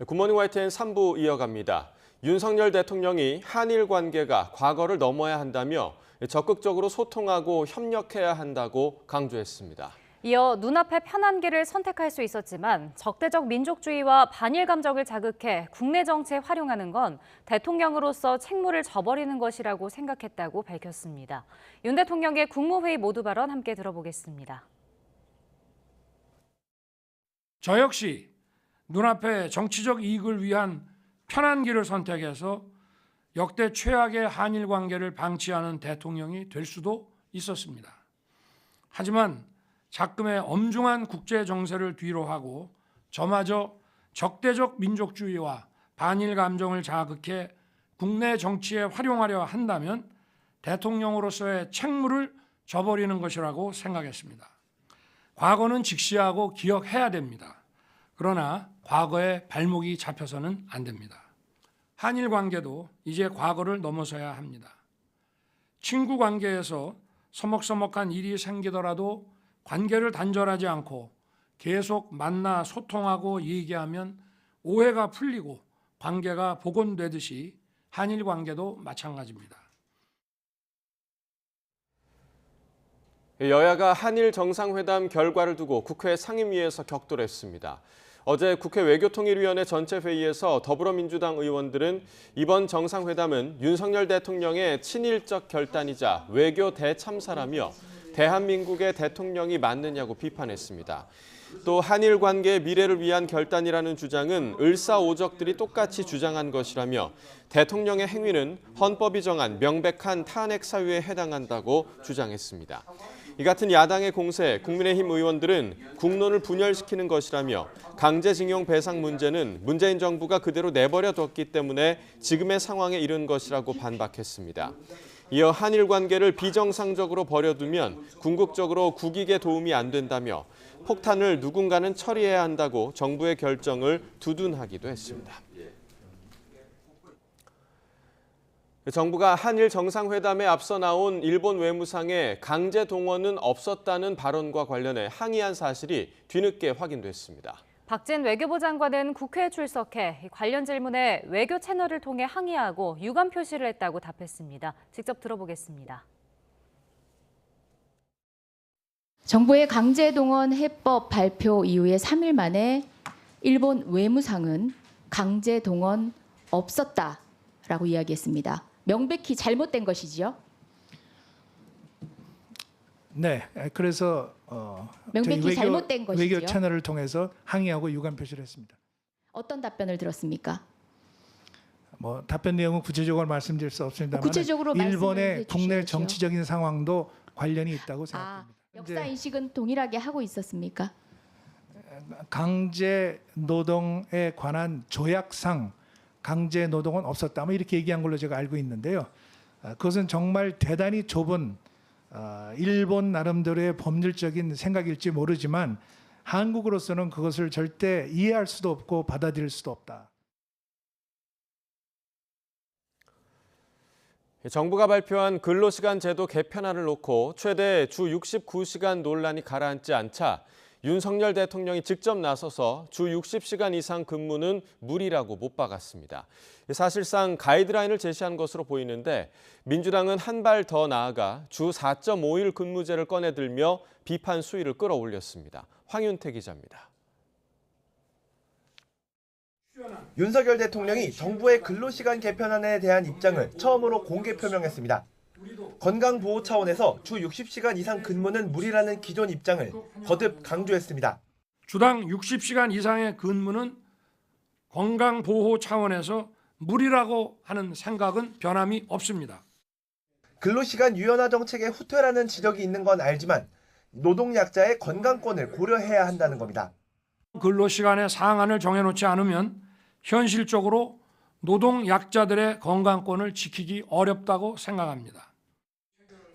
굿모닝 YTN 3부 이어갑니다. 윤석열 대통령이 한일 관계가 과거를 넘어야 한다며 적극적으로 소통하고 협력해야 한다고 강조했습니다. 이어 눈앞의 편한 길을 선택할 수 있었지만 적대적 민족주의와 반일 감정을 자극해 국내 정치에 활용하는 건 대통령으로서 책무를 져버리는 것이라고 생각했다고 밝혔습니다. 윤 대통령의 국무회의 모두 발언 함께 들어보겠습니다. 저 역시 눈앞의 정치적 이익을 위한 편한 길을 선택해서 역대 최악의 한일 관계를 방치하는 대통령이 될 수도 있었습니다. 하지만 작금의 엄중한 국제 정세를 뒤로하고 저마저 적대적 민족주의와 반일 감정을 자극해 국내 정치에 활용하려 한다면 대통령으로서의 책무를 져버리는 것이라고 생각했습니다. 과거는 직시하고 기억해야 됩니다. 그러나 과거에 발목이 잡혀서는 안 됩니다. 한일 관계도 이제 과거를 넘어서야 합니다. 친구 관계에서 서먹서먹한 일이 생기더라도 관계를 단절하지 않고 계속 만나 소통하고 얘기하면 오해가 풀리고 관계가 복원되듯이 한일 관계도 마찬가지입니다. 여야가 한일 정상회담 결과를 두고 국회 상임위에서 격돌했습니다. 어제 국회 외교통일위원회 전체 회의에서 더불어민주당 의원들은 이번 정상회담은 윤석열 대통령의 친일적 결단이자 외교 대참사라며 대한민국의 대통령이 맞느냐고 비판했습니다. 또 한일 관계의 미래를 위한 결단이라는 주장은 을사오적들이 똑같이 주장한 것이라며 대통령의 행위는 헌법이 정한 명백한 탄핵 사유에 해당한다고 주장했습니다. 이 같은 야당의 공세, 국민의힘 의원들은 국론을 분열시키는 것이라며 강제징용 배상 문제는 문재인 정부가 그대로 내버려뒀기 때문에 지금의 상황에 이른 것이라고 반박했습니다. 이어 한일 관계를 비정상적으로 버려두면 궁극적으로 국익에 도움이 안 된다며 폭탄을 누군가는 처리해야 한다고 정부의 결정을 두둔하기도 했습니다. 정부가 한일 정상회담에 앞서 나온 일본 외무상의 강제 동원은 없었다는 발언과 관련해 항의한 사실이 뒤늦게 확인됐습니다. 박진 외교부 장관은 국회에 출석해 관련 질문에 외교 채널을 통해 항의하고 유감 표시를 했다고 답했습니다. 직접 들어보겠습니다. 정부의 강제동원 해법 발표 이후에 3일 만에 일본 외무상은 강제동원 없었다라고 이야기했습니다. 명백히 잘못된 것이지요? 네, 그래서 명백히 잘못된 것이지요? 외교 채널을 통해서 항의하고 유감 표시를 했습니다. 어떤 답변을 들었습니까? 뭐 답변 내용은 구체적으로 말씀드릴 수 없습니다만 구체적으로 일본의 국내 주셔야죠. 정치적인 상황도 관련이 있다고 생각합니다. 역사 인식은 동일하게 하고 있었습니까? 강제 노동에 관한 조약상 강제 노동은 없었다. 뭐 이렇게 얘기한 걸로 제가 알고 있는데요. 그것은 정말 대단히 좁은 일본 나름대로의 법률적인 생각일지 모르지만 한국으로서는 그것을 절대 이해할 수도 없고 받아들일 수도 없다. 정부가 발표한 근로시간 제도 개편안을 놓고 최대 주 69시간 논란이 가라앉지 않자 윤석열 대통령이 직접 나서서 주 60시간 이상 근무는 무리라고 못 박았습니다. 사실상 가이드라인을 제시한 것으로 보이는데 민주당은 한 발 더 나아가 주 4.5일 근무제를 꺼내들며 비판 수위를 끌어올렸습니다. 황윤태 기자입니다. 윤석열 대통령이 정부의 근로시간 개편안에 대한 입장을 처음으로 공개 표명했습니다. 건강보호 차원에서 주 60시간 이상 근무는 무리라는 기존 입장을 거듭 강조했습니다. 주당 60시간 이상의 근무는 건강보호 차원에서 무리라고 하는 생각은 변함이 없습니다. 근로시간 유연화 정책의 후퇴라는 지적이 있는 건 알지만 노동약자의 건강권을 고려해야 한다는 겁니다. 근로시간의 상한을 정해놓지 않으면 현실적으로 노동약자들의 건강권을 지키기 어렵다고 생각합니다.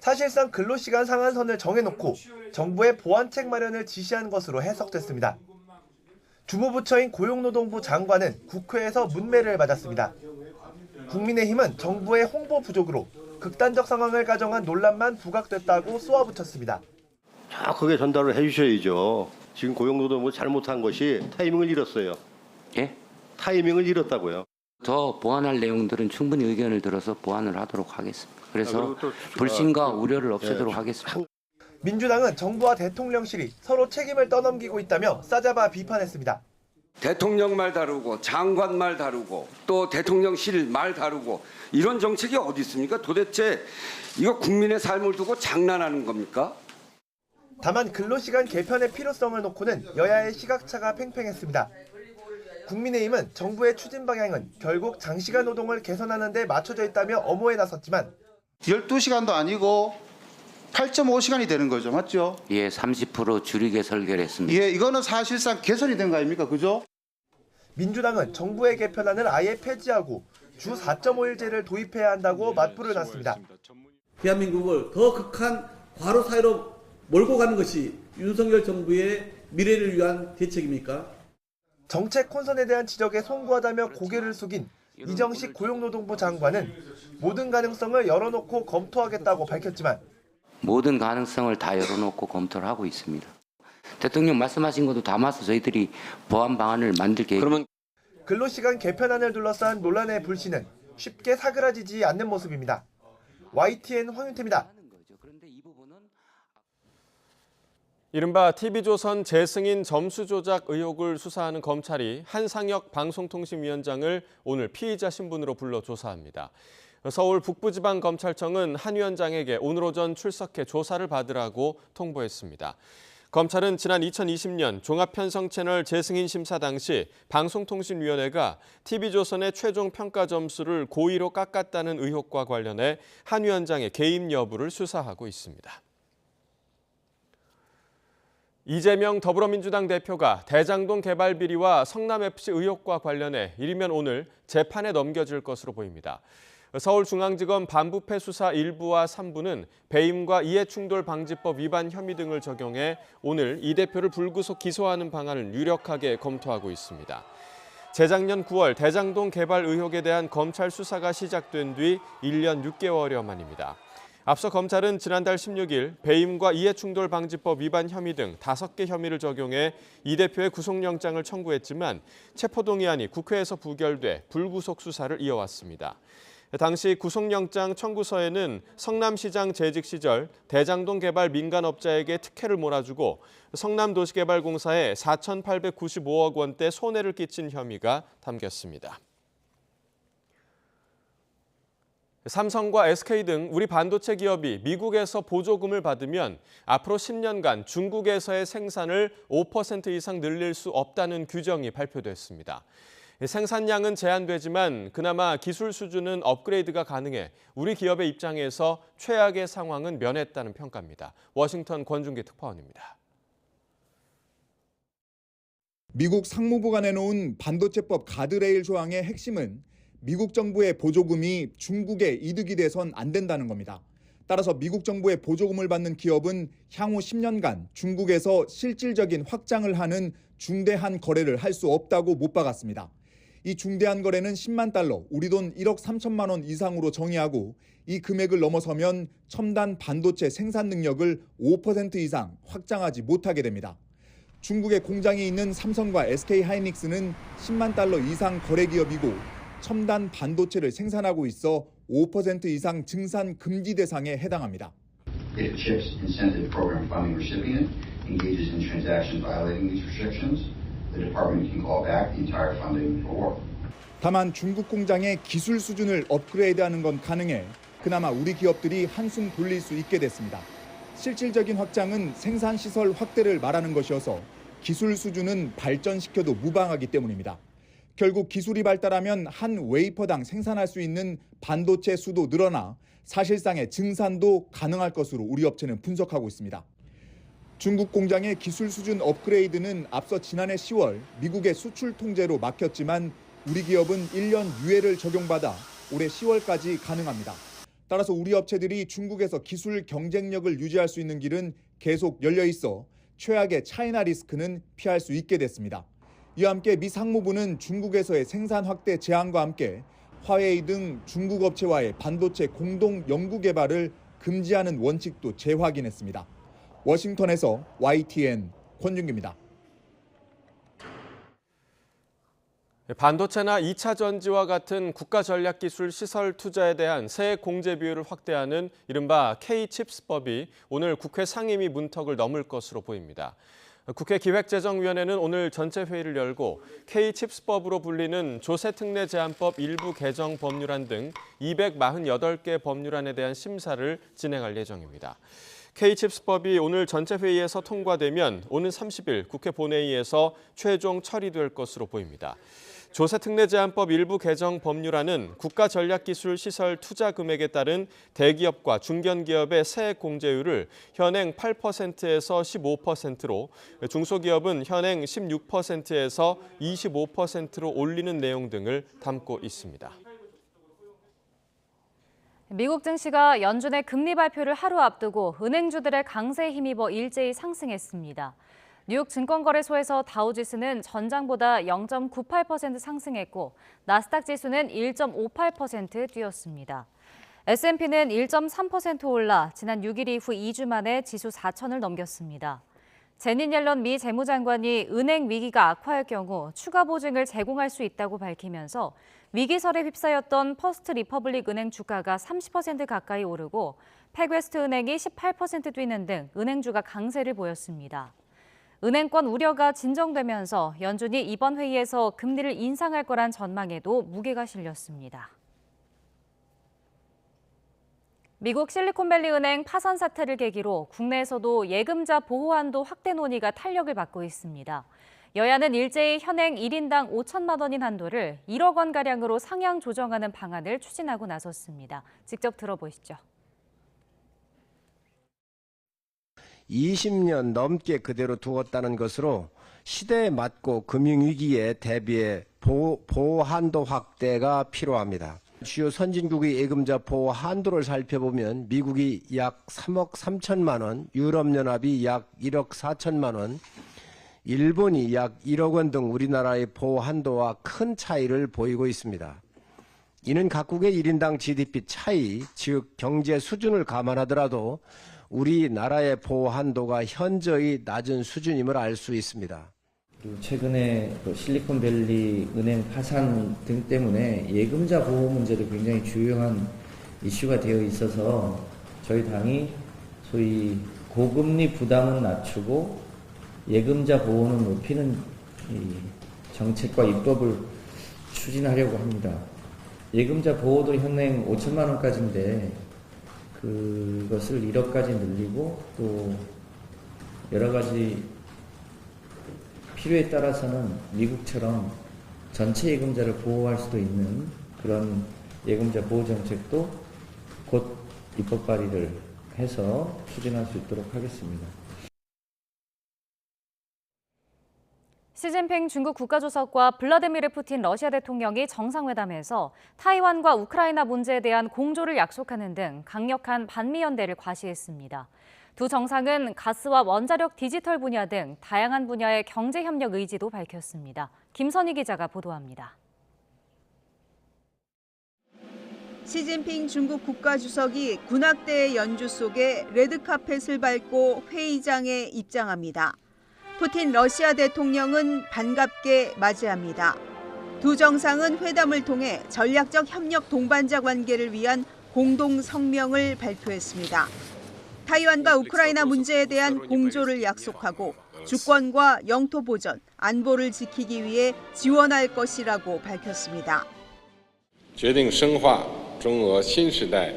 사실상 근로시간 상한선을 정해놓고 정부의 보완책 마련을 지시한 것으로 해석됐습니다. 주무부처인 고용노동부 장관은 국회에서 문매를 맞았습니다. 국민의힘은 정부의 홍보 부족으로 극단적 상황을 가정한 논란만 부각됐다고 쏘아붙였습니다. 정확하게 전달을 해주셔야죠. 지금 고용노동부 잘못한 것이 타이밍을 잃었어요. 예? 타이밍을 잃었다고요. 더 보완할 내용들은 충분히 의견을 들어서 보완을 하도록 하겠습니다. 그래서 불신과 우려를 없애도록 하겠습니다. 민주당은 정부와 대통령실이 서로 책임을 떠넘기고 있다며 싸잡아 비판했습니다. 대통령 말 다르고 장관 말 다르고 또 대통령실 말 다르고 이런 정책이 어디 있습니까? 도대체 이거 국민의 삶을 두고 장난하는 겁니까? 다만 근로시간 개편의 필요성을 놓고는 여야의 시각차가 팽팽했습니다. 국민의힘은 정부의 추진 방향은 결국 장시간 노동을 개선하는 데 맞춰져 있다며 엄호에 나섰지만 12시간도 아니고 8.5시간이 되는 거죠. 맞죠? 예, 30% 줄이게 설계를 했습니다. 예, 이거는 사실상 개선이 된 거 아닙니까? 그죠? 민주당은 정부의 개편안을 아예 폐지하고 주 4.5일제를 도입해야 한다고 맞불을 놨습니다. 대한민국을 더 극한 과로 사회로 몰고 가는 것이 윤석열 정부의 미래를 위한 대책입니까? 정책 혼선에 대한 지적에 송구하다며 고개를 숙인 이정식 고용노동부 장관은 모든 가능성을 열어놓고 검토하겠다고 밝혔지만 모든 가능성을 다 열어놓고 검토를 하고 있습니다. 대통령 말씀하신 것도 담아서 저희들이 보완 방안을 만들 계획. 그러면 근로시간 개편안을 둘러싼 논란의 불씨는 쉽게 사그라지지 않는 모습입니다. YTN 황윤태입니다. 이른바 TV조선 재승인 점수 조작 의혹을 수사하는 검찰이 한상혁 방송통신위원장을 오늘 피의자 신분으로 불러 조사합니다. 서울 북부지방검찰청은 한 위원장에게 오늘 오전 출석해 조사를 받으라고 통보했습니다. 검찰은 지난 2020년 종합편성채널 재승인 심사 당시 방송통신위원회가 TV조선의 최종 평가 점수를 고의로 깎았다는 의혹과 관련해 한 위원장의 개입 여부를 수사하고 있습니다. 이재명 더불어민주당 대표가 대장동 개발 비리와 성남FC 의혹과 관련해 이르면 오늘 재판에 넘겨질 것으로 보입니다. 서울중앙지검 반부패 수사 1부와 3부는 배임과 이해충돌방지법 위반 혐의 등을 적용해 오늘 이 대표를 불구속 기소하는 방안을 유력하게 검토하고 있습니다. 재작년 9월 대장동 개발 의혹에 대한 검찰 수사가 시작된 뒤 1년 6개월여 만입니다. 앞서 검찰은 지난달 16일 배임과 이해충돌방지법 위반 혐의 등 5개 혐의를 적용해 이 대표의 구속영장을 청구했지만 체포동의안이 국회에서 부결돼 불구속 수사를 이어왔습니다. 당시 구속영장 청구서에는 성남시장 재직 시절 대장동 개발 민간업자에게 특혜를 몰아주고 성남도시개발공사에 4,895억 원대 손해를 끼친 혐의가 담겼습니다. 삼성과 SK 등 우리 반도체 기업이 미국에서 보조금을 받으면 앞으로 10년간 중국에서의 생산을 5% 이상 늘릴 수 없다는 규정이 발표됐습니다. 생산량은 제한되지만 그나마 기술 수준은 업그레이드가 가능해 우리 기업의 입장에서 최악의 상황은 면했다는 평가입니다. 워싱턴 권준기 특파원입니다. 미국 상무부가 내놓은 반도체법 가드레일 조항의 핵심은 미국 정부의 보조금이 중국의 이득이 돼선 안 된다는 겁니다. 따라서 미국 정부의 보조금을 받는 기업은 향후 10년간 중국에서 실질적인 확장을 하는 중대한 거래를 할 수 없다고 못 박았습니다. 이 중대한 거래는 10만 달러, 우리 돈 1억 3천만 원 이상으로 정의하고 이 금액을 넘어서면 첨단 반도체 생산 능력을 5% 이상 확장하지 못하게 됩니다. 중국에 공장이 있는 삼성과 SK하이닉스는 10만 달러 이상 거래 기업이고 첨단 반도체를 생산하고 있어 5% 이상 증산 금지 대상에 해당합니다. If CHIPS incentive program funding recipient engages in transactions violating these restrictions, the department can call back the entire funding for work. 다만 중국 공장의 기술 수준을 업그레이드하는 건 가능해 그나마 우리 기업들이 한숨 돌릴 수 있게 됐습니다. 실질적인 확장은 생산 시설 확대를 말하는 것이어서 기술 수준은 발전시켜도 무방하기 때문입니다. 결국 기술이 발달하면 한 웨이퍼당 생산할 수 있는 반도체 수도 늘어나 사실상의 증산도 가능할 것으로 우리 업체는 분석하고 있습니다. 중국 공장의 기술 수준 업그레이드는 앞서 지난해 10월 미국의 수출 통제로 막혔지만 우리 기업은 1년 유예를 적용받아 올해 10월까지 가능합니다. 따라서 우리 업체들이 중국에서 기술 경쟁력을 유지할 수 있는 길은 계속 열려 있어 최악의 차이나 리스크는 피할 수 있게 됐습니다. 이와 함께 미 상무부는 중국에서의 생산 확대 제한과 함께 화웨이 등 중국 업체와의 반도체 공동 연구 개발을 금지하는 원칙도 재확인했습니다. 워싱턴에서 YTN 권준기입니다. 반도체나 2차 전지와 같은 국가 전략 기술 시설 투자에 대한 세액 공제 비율을 확대하는 이른바 K-칩스법이 오늘 국회 상임위 문턱을 넘을 것으로 보입니다. 국회 기획재정위원회는 오늘 전체 회의를 열고 K-칩스법으로 불리는 조세특례 제한법 일부 개정 법률안 등 248개 법률안에 대한 심사를 진행할 예정입니다. K-칩스법이 오늘 전체 회의에서 통과되면 오는 30일 국회 본회의에서 최종 처리될 것으로 보입니다. 조세특례 제한법 일부 개정 법률안은 국가전략기술 시설 투자 금액에 따른 대기업과 중견기업의 세액 공제율을 현행 8%에서 15%로, 중소기업은 현행 16%에서 25%로 올리는 내용 등을 담고 있습니다. 미국 증시가 연준의 금리 발표를 하루 앞두고 은행주들의 강세에 힘입어 일제히 상승했습니다. 뉴욕 증권거래소에서 다우지수는 전장보다 0.98% 상승했고 나스닥 지수는 1.58% 뛰었습니다. S&P는 1.3% 올라 지난 6일 이후 2주 만에 지수 4,000을 넘겼습니다. 제닛 옐런 미 재무장관이 은행 위기가 악화할 경우 추가 보증을 제공할 수 있다고 밝히면서 위기설에 휩싸였던 퍼스트 리퍼블릭 은행 주가가 30% 가까이 오르고 팩웨스트 은행이 18% 뛰는 등 은행주가 강세를 보였습니다. 은행권 우려가 진정되면서 연준이 이번 회의에서 금리를 인상할 거란 전망에도 무게가 실렸습니다. 미국 실리콘밸리 은행 파산 사태를 계기로 국내에서도 예금자 보호 한도 확대 논의가 탄력을 받고 있습니다. 여야는 일제히 현행 1인당 5천만 원인 한도를 1억 원가량으로 상향 조정하는 방안을 추진하고 나섰습니다. 직접 들어보시죠. 20년 넘게 그대로 두었다는 것으로 시대에 맞고 금융위기에 대비해 보호 한도 확대가 필요합니다. 주요 선진국의 예금자 보호 한도를 살펴보면 미국이 약 3억 3천만 원, 유럽연합이 약 1억 4천만 원, 일본이 약 1억 원 등 우리나라의 보호 한도와 큰 차이를 보이고 있습니다. 이는 각국의 1인당 GDP 차이, 즉 경제 수준을 감안하더라도 우리나라의 보호 한도가 현저히 낮은 수준임을 알 수 있습니다. 그리고 최근에 실리콘밸리 은행 파산 등 때문에 예금자 보호 문제도 굉장히 주요한 이슈가 되어 있어서 저희 당이 소위 고금리 부담은 낮추고 예금자 보호는 높이는 이 정책과 입법을 추진하려고 합니다. 예금자 보호도 현행 5천만 원까지인데 그것을 1억까지 늘리고 또 여러 가지 필요에 따라서는 미국처럼 전체 예금자를 보호할 수도 있는 그런 예금자 보호 정책도 곧 입법 발의를 해서 추진할 수 있도록 하겠습니다. 시진핑 중국 국가주석과 블라디미르 푸틴 러시아 대통령이 정상회담에서 타이완과 우크라이나 문제에 대한 공조를 약속하는 등 강력한 반미 연대를 과시했습니다. 두 정상은 가스와 원자력 디지털 분야 등 다양한 분야의 경제 협력 의지도 밝혔습니다. 김선희 기자가 보도합니다. 시진핑 중국 국가주석이 군악대의 연주 속에 레드카펫을 밟고 회의장에 입장합니다. 푸틴 러시아 대통령은 반갑게 맞이합니다. 두 정상은 회담을 통해 전략적 협력 동반자 관계를 위한 공동 성명을 발표했습니다. 타이완과 우크라이나 문제에 대한 공조를 약속하고 주권과 영토 보전, 안보를 지키기 위해 지원할 것이라고 밝혔습니다. 决定深化中俄新时代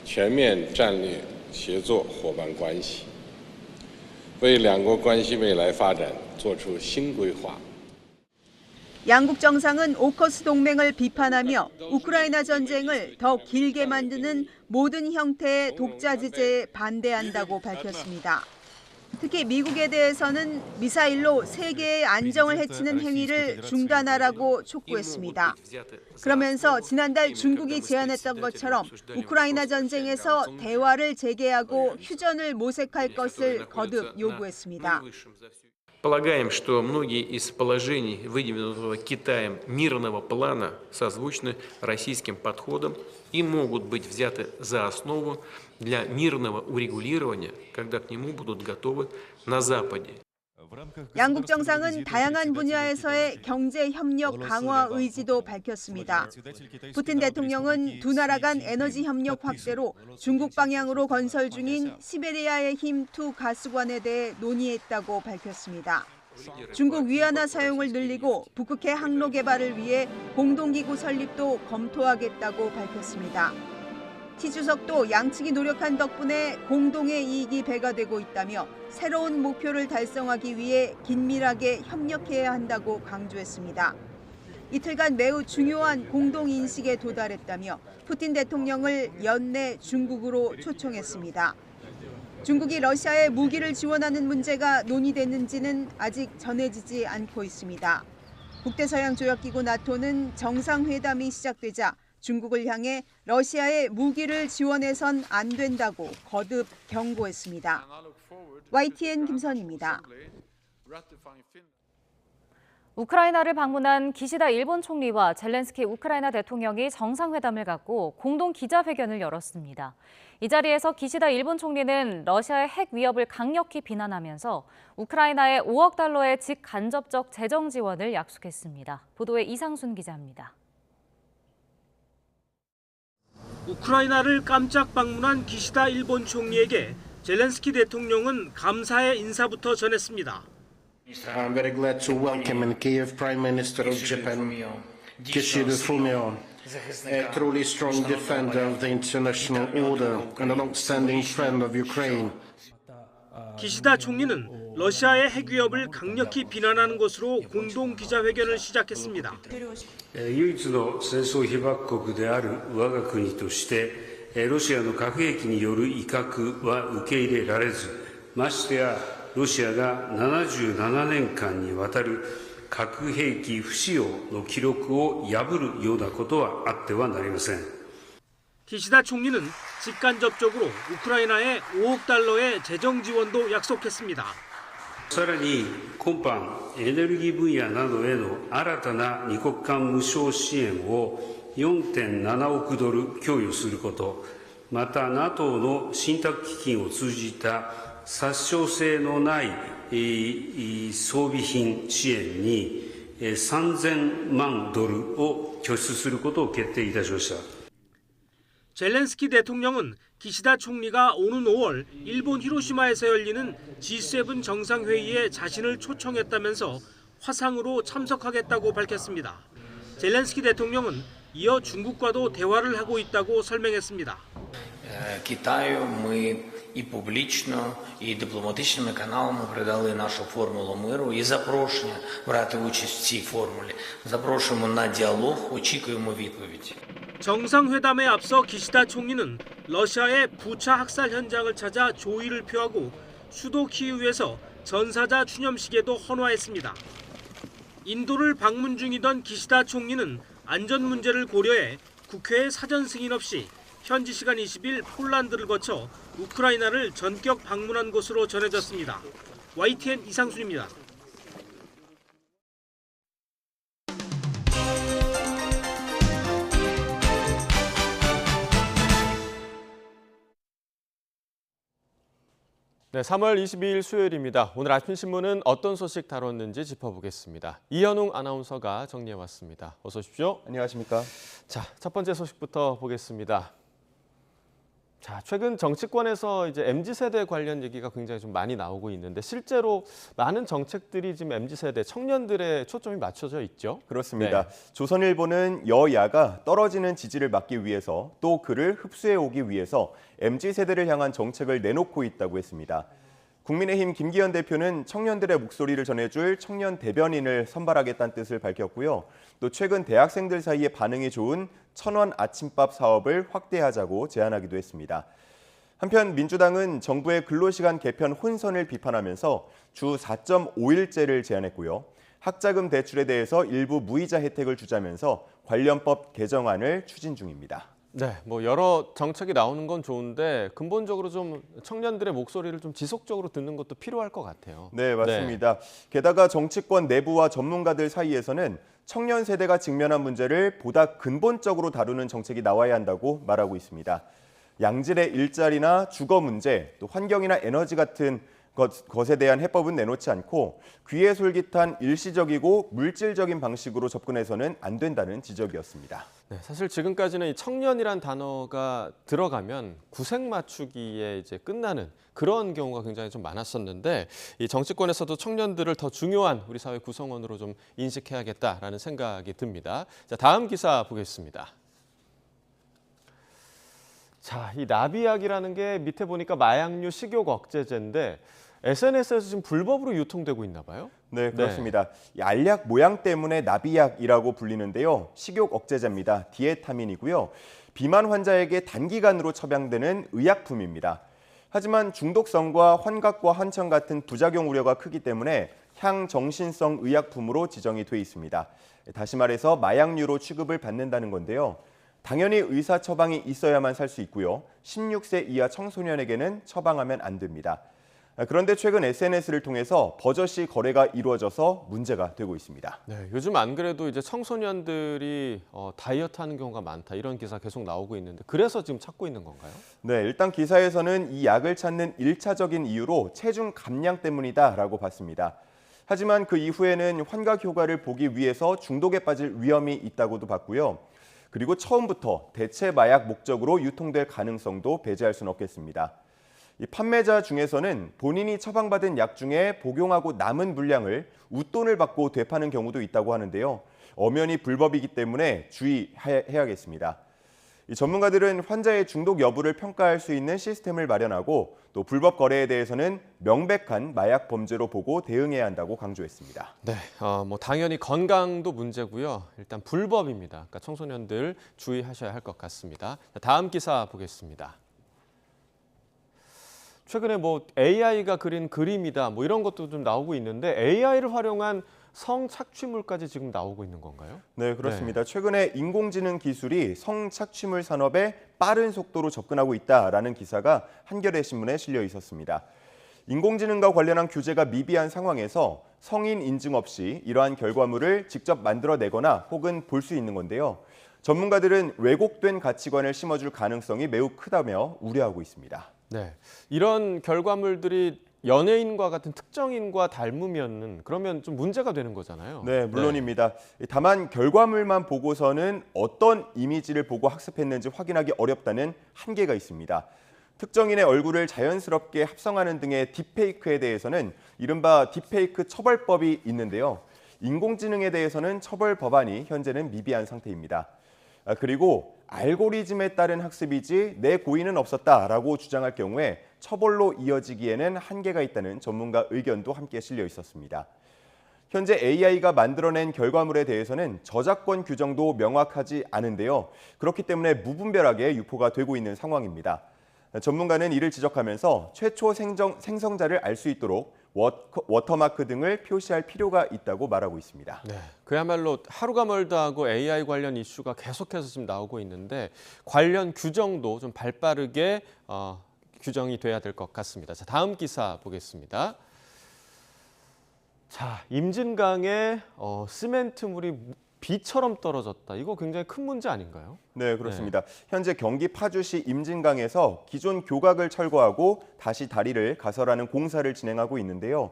全面战略协作伙伴关系 为两国关系未来发展做出新规划。 양국 정상은 오커스 동맹을 비판하며 우크라이나 전쟁을 더 길게 만드는 모든 형태의 독자 제재에 반대한다고 밝혔습니다. 특히 미국에 대해서는 미사일로 세계의 안정을 해치는 행위를 중단하라고 촉구했습니다. 그러면서 지난달 중국이 제안했던 것처럼 우크라이나 전쟁에서 대화를 재개하고 휴전을 모색할 것을 거듭 요구했습니다. Полагаем, что многие из положений выдвинутого Китаем мирного плана созвучны российским подходам и могут быть взяты за основу для мирного урегулирования, когда к нему будут готовы на Западе. 양국 정상은 다양한 분야에서의 경제 협력 강화 의지도 밝혔습니다. 푸틴 대통령은 두 나라 간 에너지 협력 확대로 중국 방향으로 건설 중인 시베리아의 힘2 가스관에 대해 논의했다고 밝혔습니다. 중국 위안화 사용을 늘리고 북극해 항로 개발을 위해 공동기구 설립도 검토하겠다고 밝혔습니다. 시 주석도 양측이 노력한 덕분에 공동의 이익이 배가되고 있다며 새로운 목표를 달성하기 위해 긴밀하게 협력해야 한다고 강조했습니다. 이틀간 매우 중요한 공동인식에 도달했다며 푸틴 대통령을 연내 중국으로 초청했습니다. 중국이 러시아에 무기를 지원하는 문제가 논의됐는지는 아직 전해지지 않고 있습니다. 북대서양조약기구 나토는 정상회담이 시작되자 중국을 향해 러시아에 무기를 지원해선 안 된다고 거듭 경고했습니다. YTN 김선희입니다. 우크라이나를 방문한 기시다 일본 총리와 젤렌스키 우크라이나 대통령이 정상회담을 갖고 공동 기자회견을 열었습니다. 이 자리에서 기시다 일본 총리는 러시아의 핵 위협을 강력히 비난하면서 우크라이나에 5억 달러의 직간접적 재정 지원을 약속했습니다. 보도에 이상순 기자입니다. 우크라이나를 깜짝 방문한 기시다 일본 총리에게 젤렌스키 대통령은 감사의 인사부터 전했습니다. I'm very glad to welcome in Kiev Prime Minister of Japan, Kishida Fumio, a truly strong defender of the international order and a long-standing friend of Ukraine. 기시다 총리는 러시아의 핵 위협을 강력히 비난하는 것으로 공동 기자회견을 시작했습니다. 唯一の戦争被爆国である我が国としてロシアの核兵器による威嚇は受け入れられず、ましてやロシアが77年間にわたる核兵器不使用の記録を破るようなことはあってはなりません。 기시다 총리는 직간접적으로 우크라이나에 5억 달러의 재정 지원도 약속했습니다. さらに今般エネルギー分野などへの新たな二国間無償支援を 4.7 億ドル供与すること、また NATO の信託基金を通じた殺傷性のない装備品支援に3000万ドルを拠出することを決定いたしました。 젤렌스키 대통령은 기시다 총리가 오는 5월 일본 히로시마에서 열리는 G7 정상회의에 자신을 초청했다면서 화상으로 참석하겠다고 밝혔습니다. 젤렌스키 대통령은 이어 중국과도 대화를 하고 있다고 설명했습니다. Китаю ми і публічно, і дипломатичними каналами передали нашу формулу миру і запрошення брати участь в цій формулі. Запрошуємо на діалог, очікуємо відповіді. 정상회담에 앞서 기시다 총리는 러시아의 부차 학살 현장을 찾아 조의를 표하고 수도 키이우에서 전사자 추념식에도 헌화했습니다. 인도를 방문 중이던 기시다 총리는 안전 문제를 고려해 국회에 사전 승인 없이 현지 시간 20일 폴란드를 거쳐 우크라이나를 전격 방문한 것으로 전해졌습니다. YTN 이상순입니다. 네, 3월 22일 수요일입니다. 오늘 아침 신문은 어떤 소식 다뤘는지 짚어보겠습니다. 이현웅 아나운서가 정리해왔습니다. 어서 오십시오. 안녕하십니까. 자, 첫 번째 소식부터 보겠습니다. 자, 최근 정치권에서 이제 MZ세대 관련 얘기가 굉장히 좀 많이 나오고 있는데 실제로 많은 정책들이 지금 MZ세대 청년들의 초점이 맞춰져 있죠. 그렇습니다. 네. 조선일보는 여야가 떨어지는 지지를 막기 위해서 또 그를 흡수해 오기 위해서 MZ세대를 향한 정책을 내놓고 있다고 했습니다. 국민의힘 김기현 대표는 청년들의 목소리를 전해줄 청년 대변인을 선발하겠다는 뜻을 밝혔고요. 또 최근 대학생들 사이에 반응이 좋은 1000원 아침밥 사업을 확대하자고 제안하기도 했습니다. 한편 민주당은 정부의 근로시간 개편 혼선을 비판하면서 주 4.5일제를 제안했고요. 학자금 대출에 대해서 일부 무이자 혜택을 주자면서 관련법 개정안을 추진 중입니다. 네, 뭐 여러 정책이 나오는 건 좋은데 근본적으로 좀 청년들의 목소리를 좀 지속적으로 듣는 것도 필요할 것 같아요. 네, 맞습니다. 게다가 정치권 내부와 전문가들 사이에서는 청년 세대가 직면한 문제를 보다 근본적으로 다루는 정책이 나와야 한다고 말하고 있습니다. 양질의 일자리나 주거 문제, 또 환경이나 에너지 같은 것에 대한 해법은 내놓지 않고 귀에 솔깃한 일시적이고 물질적인 방식으로 접근해서는 안 된다는 지적이었습니다. 네, 사실 지금까지는 이 청년이란 단어가 들어가면 구색 맞추기에 이제 끝나는 그런 경우가 굉장히 좀 많았었는데 이 정치권에서도 청년들을 더 중요한 우리 사회 구성원으로 좀 인식해야겠다라는 생각이 듭니다. 자, 다음 기사 보겠습니다. 자, 이 나비약이라는 게 밑에 보니까 마약류 식욕 억제제인데 SNS에서 지금 불법으로 유통되고 있나 봐요? 네, 그렇습니다. 이 알약 모양 때문에 나비약이라고 불리는데요. 식욕 억제제입니다. 디에타민이고요. 비만 환자에게 단기간으로 처방되는 의약품입니다. 하지만 중독성과 환각과 환청 같은 부작용 우려가 크기 때문에 향정신성 의약품으로 지정이 돼 있습니다. 다시 말해서 마약류로 취급을 받는다는 건데요. 당연히 의사 처방이 있어야만 살 수 있고요. 16세 이하 청소년에게는 처방하면 안 됩니다. 그런데 최근 SNS를 통해서 버젓이 거래가 이루어져서 문제가 되고 있습니다. 네, 요즘 안 그래도 이제 청소년들이 다이어트 하는 경우가 많다 이런 기사 계속 나오고 있는데 그래서 지금 찾고 있는 건가요? 네, 일단 기사에서는 이 약을 찾는 1차적인 이유로 체중 감량 때문이다라고 봤습니다. 하지만 그 이후에는 환각 효과를 보기 위해서 중독에 빠질 위험이 있다고도 봤고요. 그리고 처음부터 대체 마약 목적으로 유통될 가능성도 배제할 수는 없겠습니다. 이 판매자 중에서는 본인이 처방받은 약 중에 복용하고 남은 물량을 웃돈을 받고 되파는 경우도 있다고 하는데요. 엄연히 불법이기 때문에 주의해야겠습니다. 이 전문가들은 환자의 중독 여부를 평가할 수 있는 시스템을 마련하고 또 불법 거래에 대해서는 명백한 마약 범죄로 보고 대응해야 한다고 강조했습니다. 네, 뭐 당연히 건강도 문제고요. 일단 불법입니다. 그러니까 청소년들 주의하셔야 할 것 같습니다. 다음 기사 보겠습니다. 최근에 뭐 AI가 그린 그림이다 뭐 이런 것도 좀 나오고 있는데 AI를 활용한 성착취물까지 지금 나오고 있는 건가요? 네, 그렇습니다. 최근에 인공지능 기술이 성착취물 산업에 빠른 속도로 접근하고 있다라는 기사가 한겨레 신문에 실려 있었습니다. 인공지능과 관련한 규제가 미비한 상황에서 성인 인증 없이 이러한 결과물을 직접 만들어내거나 혹은 볼 수 있는 건데요. 전문가들은 왜곡된 가치관을 심어줄 가능성이 매우 크다며 우려하고 있습니다. 네, 이런 결과물들이 연예인과 같은 특정인과 닮으면은 그러면 좀 문제가 되는 거잖아요. 네, 물론입니다. 다만 결과물만 보고서는 어떤 이미지를 보고 학습했는지 확인하기 어렵다는 한계가 있습니다. 특정인의 얼굴을 자연스럽게 합성하는 등의 딥페이크에 대해서는 이른바 딥페이크 처벌법이 있는데요. 인공지능에 대해서는 처벌 법안이 현재는 미비한 상태입니다. 그리고 알고리즘에 따른 학습이지 내 고의는 없었다라고 주장할 경우에 처벌로 이어지기에는 한계가 있다는 전문가 의견도 함께 실려 있었습니다. 현재 AI가 만들어낸 결과물에 대해서는 저작권 규정도 명확하지 않은데요. 그렇기 때문에 무분별하게 유포가 되고 있는 상황입니다. 전문가는 이를 지적하면서 최초 생성자를 알 수 있도록 워터마크 등을 표시할 필요가 있다고 말하고 있습니다. 네, 그야말로 하루가 멀다 하고 AI 관련 이슈가 계속해서 지금 나오고 있는데 관련 규정도 좀 발빠르게 규정이 돼야 될 것 같습니다. 자, 다음 기사 보겠습니다. 자, 임진강에 시멘트물이 비처럼 떨어졌다. 이거 굉장히 큰 문제 아닌가요? 네, 그렇습니다. 현재 경기 파주시 임진강에서 기존 교각을 철거하고 다시 다리를 가설하는 공사를 진행하고 있는데요.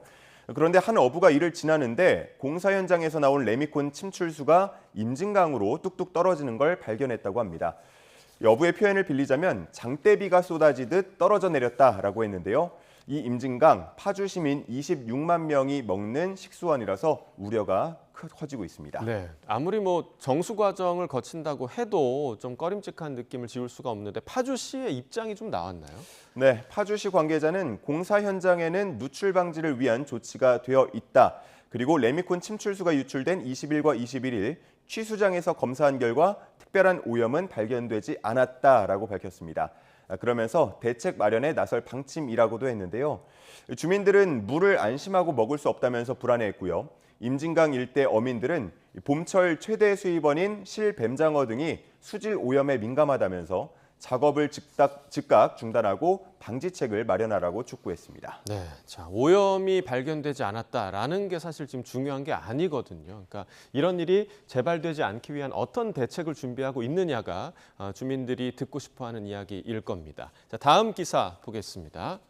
그런데 한 어부가 이를 지나는데 공사 현장에서 나온 레미콘 침출수가 임진강으로 뚝뚝 떨어지는 걸 발견했다고 합니다. 어부의 표현을 빌리자면 장대비가 쏟아지듯 떨어져 내렸다라고 했는데요. 이 임진강 파주 시민 26만 명이 먹는 식수원이라서 우려가 커지고 있습니다. 네, 아무리 뭐 정수 과정을 거친다고 해도 좀 꺼림칙한 느낌을 지울 수가 없는데 파주시의 입장이 좀 나왔나요? 네, 파주시 관계자는 공사 현장에는 누출 방지를 위한 조치가 되어 있다. 그리고 레미콘 침출수가 유출된 20일과 21일 취수장에서 검사한 결과 특별한 오염은 발견되지 않았다라고 밝혔습니다. 그러면서 대책 마련에 나설 방침이라고도 했는데요. 주민들은 물을 안심하고 먹을 수 없다면서 불안해했고요. 임진강 일대 어민들은 봄철 최대 수입원인 실뱀장어 등이 수질 오염에 민감하다면서 작업을 즉각 중단하고 방지책을 마련하라고 촉구했습니다. 네, 자, 오염이 발견되지 않았다라는 게 사실 지금 중요한 게 아니거든요. 그러니까 이런 일이 재발되지 않기 위한 어떤 대책을 준비하고 있느냐가 주민들이 듣고 싶어하는 이야기일 겁니다. 자, 다음 기사 보겠습니다.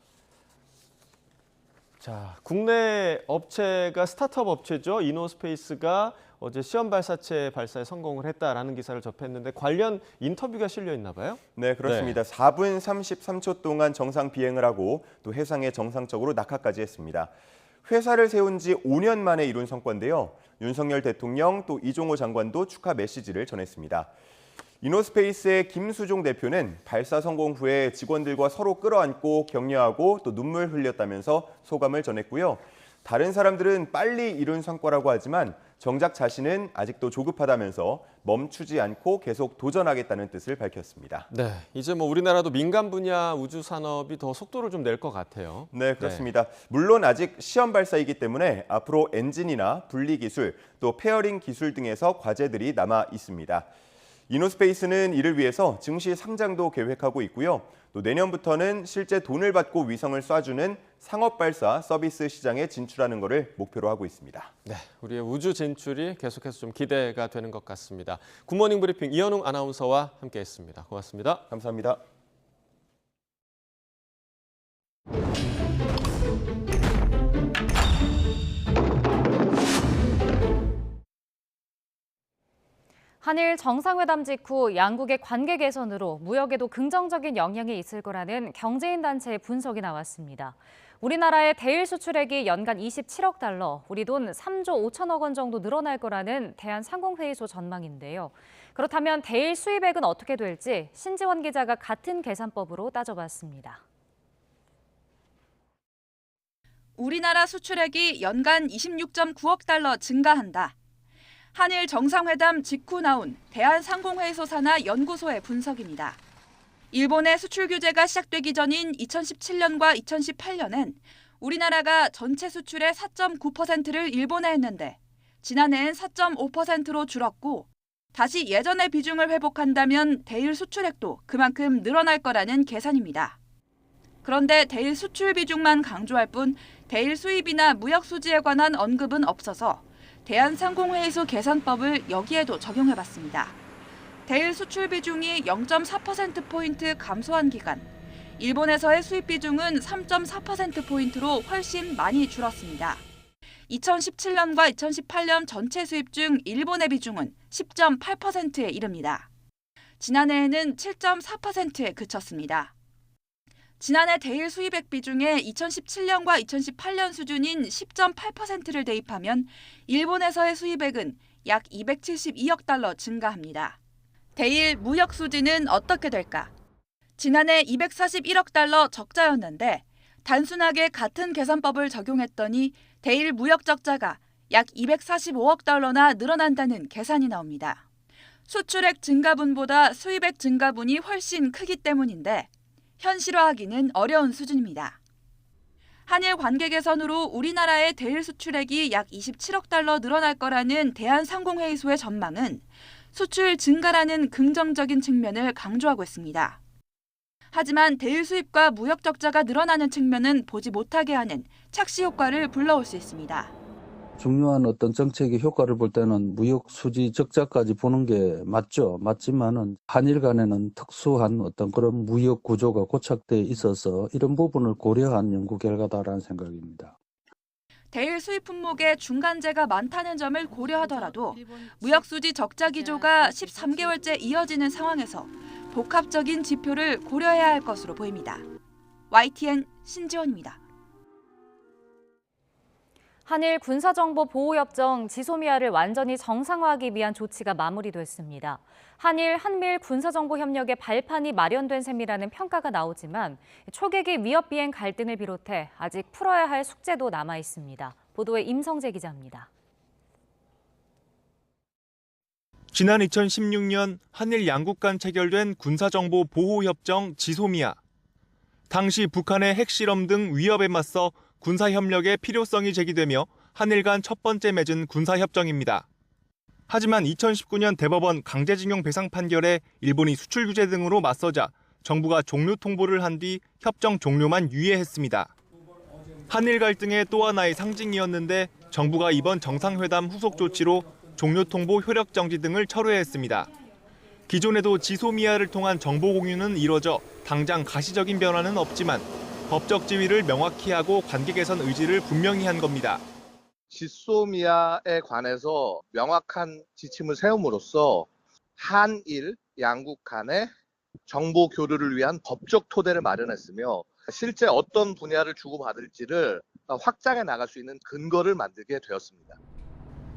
자, 국내 업체가 스타트업 업체죠. 이노스페이스가 어제 시험 발사체 발사에 성공을 했다라는 기사를 접했는데 관련 인터뷰가 실려 있나 봐요? 네, 그렇습니다. 4분 33초 동안 정상 비행을 하고 또 해상에 정상적으로 낙하까지 했습니다. 회사를 세운 지 5년 만에 이룬 성과인데요. 윤석열 대통령 또 이종호 장관도 축하 메시지를 전했습니다. 이노스페이스의 김수종 대표는 발사 성공 후에 직원들과 서로 끌어안고 격려하고 또 눈물 흘렸다면서 소감을 전했고요. 다른 사람들은 빨리 이룬 성과라고 하지만 정작 자신은 아직도 조급하다면서 멈추지 않고 계속 도전하겠다는 뜻을 밝혔습니다. 네, 이제 우리나라도 민간 분야 우주 산업이 더 속도를 좀 낼 것 같아요. 네, 그렇습니다. 물론 아직 시험 발사이기 때문에 앞으로 엔진이나 분리 기술, 또 페어링 기술 등에서 과제들이 남아 있습니다. 이노스페이스는 이를 위해서 증시 상장도 계획하고 있고요. 또 내년부터는 실제 돈을 받고 위성을 쏴주는 상업 발사 서비스 시장에 진출하는 것을 목표로 하고 있습니다. 네, 우리의 우주 진출이 계속해서 좀 기대가 되는 것 같습니다. 굿모닝 브리핑 이현웅 아나운서와 함께했습니다. 고맙습니다. 감사합니다. 한일 정상회담 직후 양국의 관계 개선으로 무역에도 긍정적인 영향이 있을 거라는 경제인 단체의 분석이 나왔습니다. 우리나라의 대일 수출액이 연간 27억 달러, 우리 돈 3조 5천억 원 정도 늘어날 거라는 대한상공회의소 전망인데요. 그렇다면 대일 수입액은 어떻게 될지 신지원 기자가 같은 계산법으로 따져봤습니다. 우리나라 수출액이 연간 26.9억 달러 증가한다. 한일 정상회담 직후 나온 대한상공회의소 산하 연구소의 분석입니다. 일본의 수출 규제가 시작되기 전인 2017년과 2018년엔 우리나라가 전체 수출의 4.9%를 일본에 했는데 지난해엔 4.5%로 줄었고 다시 예전의 비중을 회복한다면 대일 수출액도 그만큼 늘어날 거라는 계산입니다. 그런데 대일 수출 비중만 강조할 뿐 대일 수입이나 무역 수지에 관한 언급은 없어서 대한상공회의소 계산법을 여기에도 적용해봤습니다. 대일 수출 비중이 0.4%포인트 감소한 기간, 일본에서의 수입 비중은 3.4%포인트로 훨씬 많이 줄었습니다. 2017년과 2018년 전체 수입 중 일본의 비중은 10.8%에 이릅니다. 지난해에는 7.4%에 그쳤습니다. 지난해 대일 수입액 비중의 2017년과 2018년 수준인 10.8%를 대입하면 일본에서의 수입액은 약 272억 달러 증가합니다. 대일 무역 수지는 어떻게 될까? 지난해 241억 달러 적자였는데 단순하게 같은 계산법을 적용했더니 대일 무역 적자가 약 245억 달러나 늘어난다는 계산이 나옵니다. 수출액 증가분보다 수입액 증가분이 훨씬 크기 때문인데 현실화하기는 어려운 수준입니다. 한일 관계 개선으로 우리나라의 대일 수출액이 약 27억 달러 늘어날 거라는 대한상공회의소의 전망은 수출 증가라는 긍정적인 측면을 강조하고 있습니다. 하지만 대일 수입과 무역 적자가 늘어나는 측면은 보지 못하게 하는 착시 효과를 불러올 수 있습니다. 중요한 어떤 정책의 효과를 볼 때는 무역 수지 적자까지 보는 게 맞죠. 맞지만은 한일 간에는 특수한 어떤 그런 무역 구조가 고착돼 있어서 이런 부분을 고려한 연구 결과다라는 생각입니다. 대일 수입 품목에 중간재가 많다는 점을 고려하더라도 무역 수지 적자 기조가 13개월째 이어지는 상황에서 복합적인 지표를 고려해야 할 것으로 보입니다. YTN 신지원입니다. 한일 군사정보보호협정 지소미아를 완전히 정상화하기 위한 조치가 마무리됐습니다. 한일 군사정보협력의 발판이 마련된 셈이라는 평가가 나오지만 초계기 위협 비행 갈등을 비롯해 아직 풀어야 할 숙제도 남아 있습니다. 보도에 임성재 기자입니다. 지난 2016년 한일 양국 간 체결된 군사정보보호협정 지소미아. 당시 북한의 핵실험 등 위협에 맞서 군사협력의 필요성이 제기되며 한일 간 첫 번째 맺은 군사협정입니다. 하지만 2019년 대법원 강제징용 배상 판결에 일본이 수출 규제 등으로 맞서자 정부가 종료 통보를 한 뒤 협정 종료만 유예했습니다. 한일 갈등의 또 하나의 상징이었는데 정부가 이번 정상회담 후속 조치로 종료 통보 효력 정지 등을 철회했습니다. 기존에도 지소미아를 통한 정보 공유는 이뤄져 당장 가시적인 변화는 없지만 법적 지위를 명확히 하고 관계 개선 의지를 분명히 한 겁니다. 지소미아에 관해서 명확한 지침을 세움으로써 한일 양국 간의 정보 교류를 위한 법적 토대를 마련했으며 실제 어떤 분야를 주고받을지를 확장해 나갈 수 있는 근거를 만들게 되었습니다.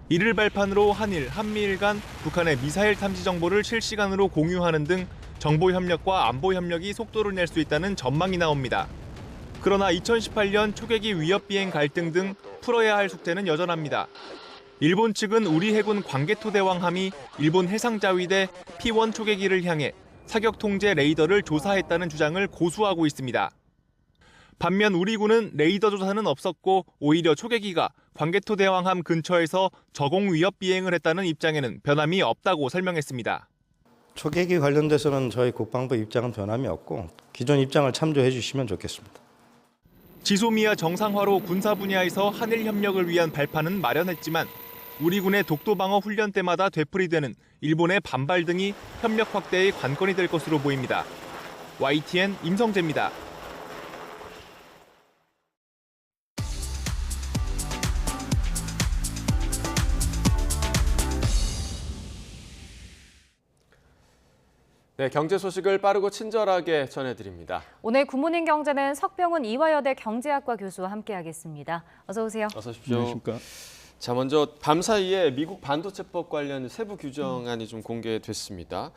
이를 발판으로 한일, 한미일 간 북한의 미사일 탐지 정보를 실시간으로 공유하는 등 정보 협력과 안보 협력이 속도를 낼 수 있다는 전망이 나옵니다. 그러나 2018년 초계기 위협 비행 갈등 등 풀어야 할 숙제는 여전합니다. 일본 측은 우리 해군 광개토대왕함이 일본 해상자위대 P-1 초계기를 향해 사격 통제 레이더를 조사했다는 주장을 고수하고 있습니다. 반면 우리 군은 레이더 조사는 없었고 오히려 초계기가 광개토대왕함 근처에서 저공 위협 비행을 했다는 입장에는 변함이 없다고 설명했습니다. 초계기 관련돼서는 저희 국방부 입장은 변함이 없고 기존 입장을 참조해 주시면 좋겠습니다. 지소미아 정상화로 군사 분야에서 한일 협력을 위한 발판은 마련했지만 우리 군의 독도방어 훈련 때마다 되풀이되는 일본의 반발 등이 협력 확대의 관건이 될 것으로 보입니다. YTN 임성재입니다. 네, 경제 소식을 빠르고 친절하게 전해드립니다. 오늘 굿모닝 경제는 석병훈 이화여대 경제학과 교수와 함께하겠습니다. 어서 오세요. 어서 오십시오. 안녕하십니까. 자, 먼저 밤사이에 미국 반도체법 관련 세부 규정안이 좀 공개됐습니다.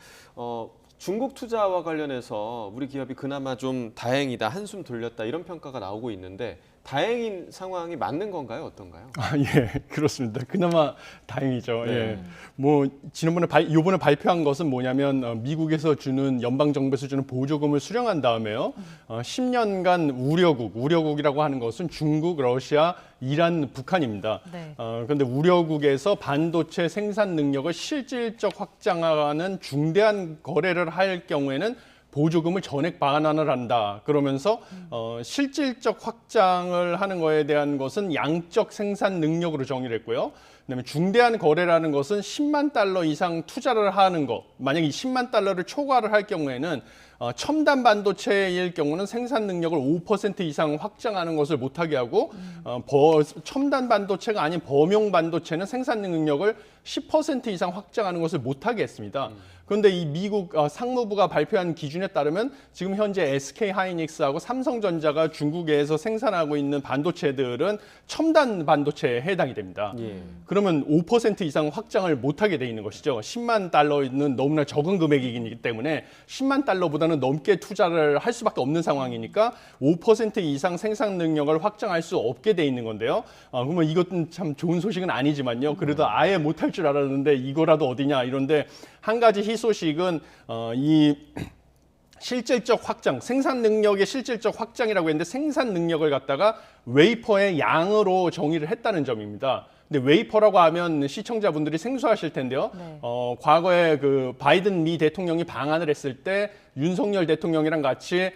중국 투자와 관련해서 우리 기업이 그나마 좀 다행이다, 한숨 돌렸다 이런 평가가 나오고 있는데 다행인 상황이 맞는 건가요? 어떤가요? 예, 그렇습니다. 그나마 다행이죠. 네. 예. 뭐 지난번에 요번에 발표한 것은 뭐냐면 미국에서 주는 연방 정부에서 주는 보조금을 수령한 다음에요. 10년간 우려국이라고 하는 것은 중국, 러시아, 이란, 북한입니다. 네. 그런데 우려국에서 반도체 생산 능력을 실질적 확장하는 중대한 거래를 할 경우에는 보조금을 전액 반환을 한다. 그러면서 실질적 확장을 하는 거에 대한 것은 양적 생산 능력으로 정의를 했고요. 그다음에 중대한 거래라는 것은 10만 달러 이상 투자를 하는 것. 만약에 10만 달러를 초과를 할 경우에는 첨단 반도체일 경우는 생산 능력을 5% 이상 확장하는 것을 못하게 하고 첨단 반도체가 아닌 범용 반도체는 생산 능력을 10% 이상 확장하는 것을 못하게 했습니다. 그런데 이 미국 상무부가 발표한 기준에 따르면 지금 현재 SK 하이닉스하고 삼성전자가 중국에서 생산하고 있는 반도체들은 첨단 반도체에 해당이 됩니다. 예. 그러면 5% 이상 확장을 못하게 돼 있는 것이죠. 10만 달러는 너무나 적은 금액이기 때문에 10만 달러보다는 넘게 투자를 할 수밖에 없는 상황이니까 5% 이상 생산 능력을 확장할 수 없게 돼 있는 건데요. 그러면 이것은 참 좋은 소식은 아니지만요. 그래도 아예 못할 줄 알았는데 이거라도 어디냐 이런데 한 가지 희소식은 이 실질적 확장, 생산 능력의 실질적 확장이라고 했는데 생산 능력을 갖다가 웨이퍼의 양으로 정의를 했다는 점입니다. 근데 웨이퍼라고 하면 시청자분들이 생소하실 텐데요. 네. 과거에 그 바이든 미 대통령이 방한을 했을 때 윤석열 대통령이랑 같이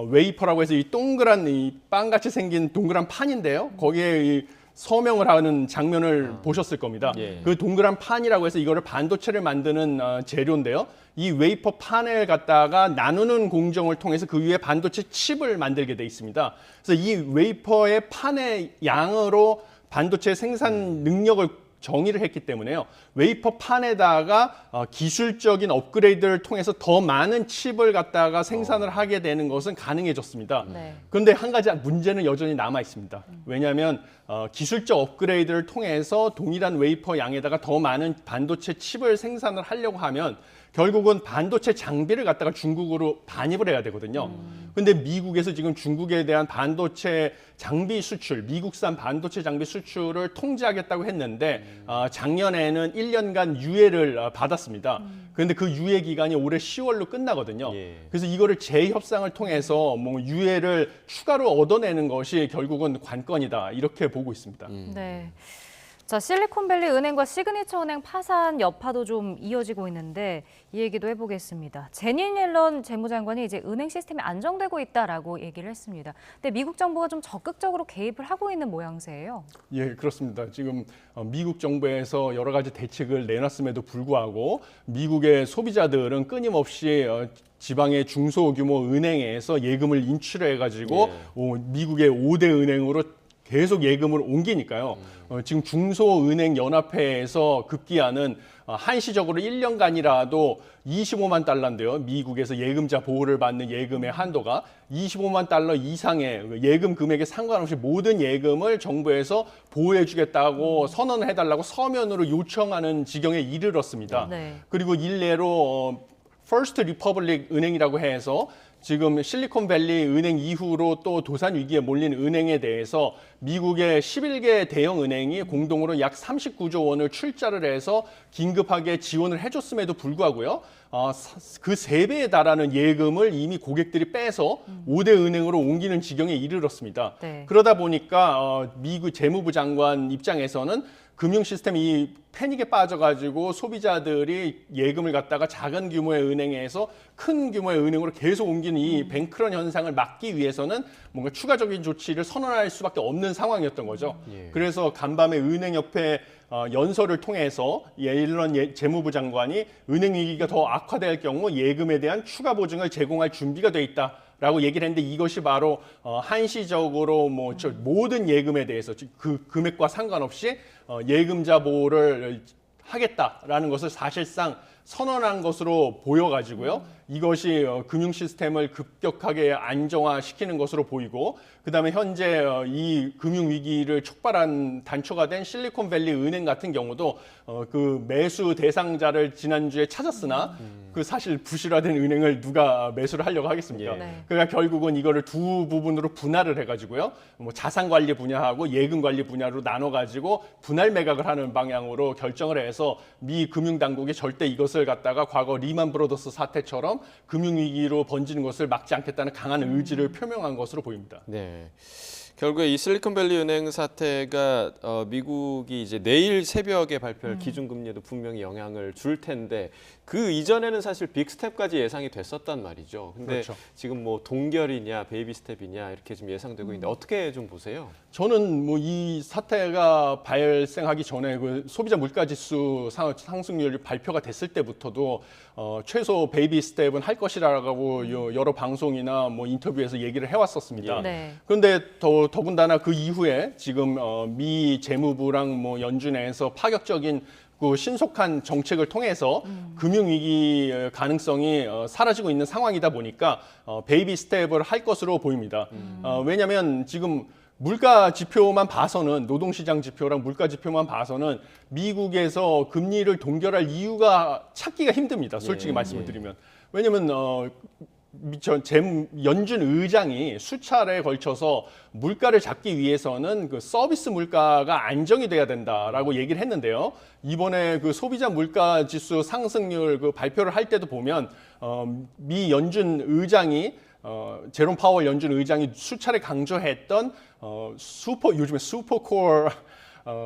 웨이퍼라고 해서 이 동그란 이 빵같이 생긴 동그란 판인데요. 거기에 이 서명을 하는 장면을 보셨을 겁니다. 예. 그 동그란 판이라고 해서 이거를 반도체를 만드는 재료인데요. 이 웨이퍼 판을 갖다가 나누는 공정을 통해서 그 위에 반도체 칩을 만들게 돼 있습니다. 그래서 이 웨이퍼의 판의 양으로 반도체 생산 능력을 정의를 했기 때문에요. 웨이퍼 판에다가 기술적인 업그레이드를 통해서 더 많은 칩을 갖다가 생산을 하게 되는 것은 가능해졌습니다. 네. 그런데 한 가지 문제는 여전히 남아 있습니다. 왜냐하면 기술적 업그레이드를 통해서 동일한 웨이퍼 양에다가 더 많은 반도체 칩을 생산을 하려고 하면 결국은 반도체 장비를 갖다가 중국으로 반입을 해야 되거든요. 근데 미국에서 지금 중국에 대한 반도체 장비 수출, 미국산 반도체 장비 수출을 통제하겠다고 했는데 작년에는 1년간 유예를 받았습니다. 그런데 그 유예 기간이 올해 10월로 끝나거든요. 그래서 이거를 재협상을 통해서 뭐 유예를 추가로 얻어내는 것이 결국은 관건이다. 이렇게 보고 있습니다. 네. 자, 실리콘밸리 은행과 시그니처 은행 파산 여파도 좀 이어지고 있는데 이 얘기도 해보겠습니다. 제닛 옐런 재무장관이 이제 은행 시스템이 안정되고 있다라고 얘기를 했습니다. 근데 미국 정부가 좀 적극적으로 개입을 하고 있는 모양새예요. 예, 그렇습니다. 지금 미국 정부에서 여러 가지 대책을 내놨음에도 불구하고 미국의 소비자들은 끊임없이 지방의 중소규모 은행에서 예금을 인출해가지고 미국의 5대 은행으로 계속 예금을 옮기니까요. 지금 중소은행연합회에서 급기야는 한시적으로 1년간이라도 25만 달러인데요. 미국에서 예금자 보호를 받는 예금의 한도가 25만 달러 이상의 예금 금액에 상관없이 모든 예금을 정부에서 보호해 주겠다고 선언을 해달라고 서면으로 요청하는 지경에 이르렀습니다. 네. 그리고 일례로 퍼스트 리퍼블릭 은행이라고 해서 지금 실리콘밸리 은행 이후로 또 도산 위기에 몰린 은행에 대해서 미국의 11개 대형 은행이 공동으로 약 39조 원을 출자를 해서 긴급하게 지원을 해줬음에도 불구하고요. 그 3배에 달하는 예금을 이미 고객들이 빼서 5대 은행으로 옮기는 지경에 이르렀습니다. 네. 그러다 보니까 미국 재무부 장관 입장에서는 금융 시스템이 패닉에 빠져가지고 소비자들이 예금을 갖다가 작은 규모의 은행에서 큰 규모의 은행으로 계속 옮기는 이 뱅크런 현상을 막기 위해서는 뭔가 추가적인 조치를 선언할 수밖에 없는 상황이었던 거죠. 그래서 간밤에 은행협회 연설을 통해서 옐런 재무부 장관이 은행 위기가 더 악화될 경우 예금에 대한 추가 보증을 제공할 준비가 돼 있다. 라고 얘기를 했는데 이것이 바로 한시적으로 모든 예금에 대해서 그 금액과 상관없이 예금자 보호를 하겠다라는 것을 사실상 선언한 것으로 보여가지고요. 이것이 금융 시스템을 급격하게 안정화시키는 것으로 보이고 그다음에 현재 이 금융 위기를 촉발한 단초가 된 실리콘밸리 은행 같은 경우도 그 매수 대상자를 지난주에 찾았으나 그 사실 부실화된 은행을 누가 매수를 하려고 하겠습니까? 그러니까 결국은 이거를 두 부분으로 분할을 해가지고요. 뭐 자산 관리 분야하고 예금 관리 분야로 나눠가지고 분할 매각을 하는 방향으로 결정을 해서 미 금융 당국이 절대 이것을 갖다가 과거 리만 브로더스 사태처럼 금융위기로 번지는 것을 막지 않겠다는 강한 의지를 표명한 것으로 보입니다. 네. 결국에 이 실리콘밸리 은행 사태가 미국이 이제 내일 새벽에 발표할 기준금리에도 분명히 영향을 줄 텐데 그 이전에는 사실 빅스텝까지 예상이 됐었단 말이죠. 근데 그렇죠. 지금 뭐 동결이냐 베이비 스텝이냐 이렇게 좀 예상되고 있는데 어떻게 좀 보세요? 저는 뭐 이 사태가 발생하기 전에 그 소비자 물가지수 상승률 발표가 됐을 때부터도 최소 베이비 스텝은 할 것이라고 여러 방송이나 뭐 인터뷰에서 얘기를 해왔었습니다. 네. 그런데 더군다나 그 이후에 지금 미 재무부랑 뭐 연준에서 파격적인 그 신속한 정책을 통해서 금융위기 가능성이 사라지고 있는 상황이다 보니까 베이비 스텝을 할 것으로 보입니다. 왜냐하면 지금 물가 지표만 봐서는 노동시장 지표랑 물가 지표만 봐서는 미국에서 금리를 동결할 이유가 찾기가 힘듭니다. 솔직히 말씀을 드리면. 왜냐하면 연준 의장이 수차례에 걸쳐서 물가를 잡기 위해서는 그 서비스 물가가 안정이 돼야 된다라고 얘기를 했는데요. 이번에 그 소비자 물가 지수 상승률 그 발표를 할 때도 보면 미 연준 의장이 제롬 파월 연준 의장이 수차례 강조했던 요즘에 슈퍼코어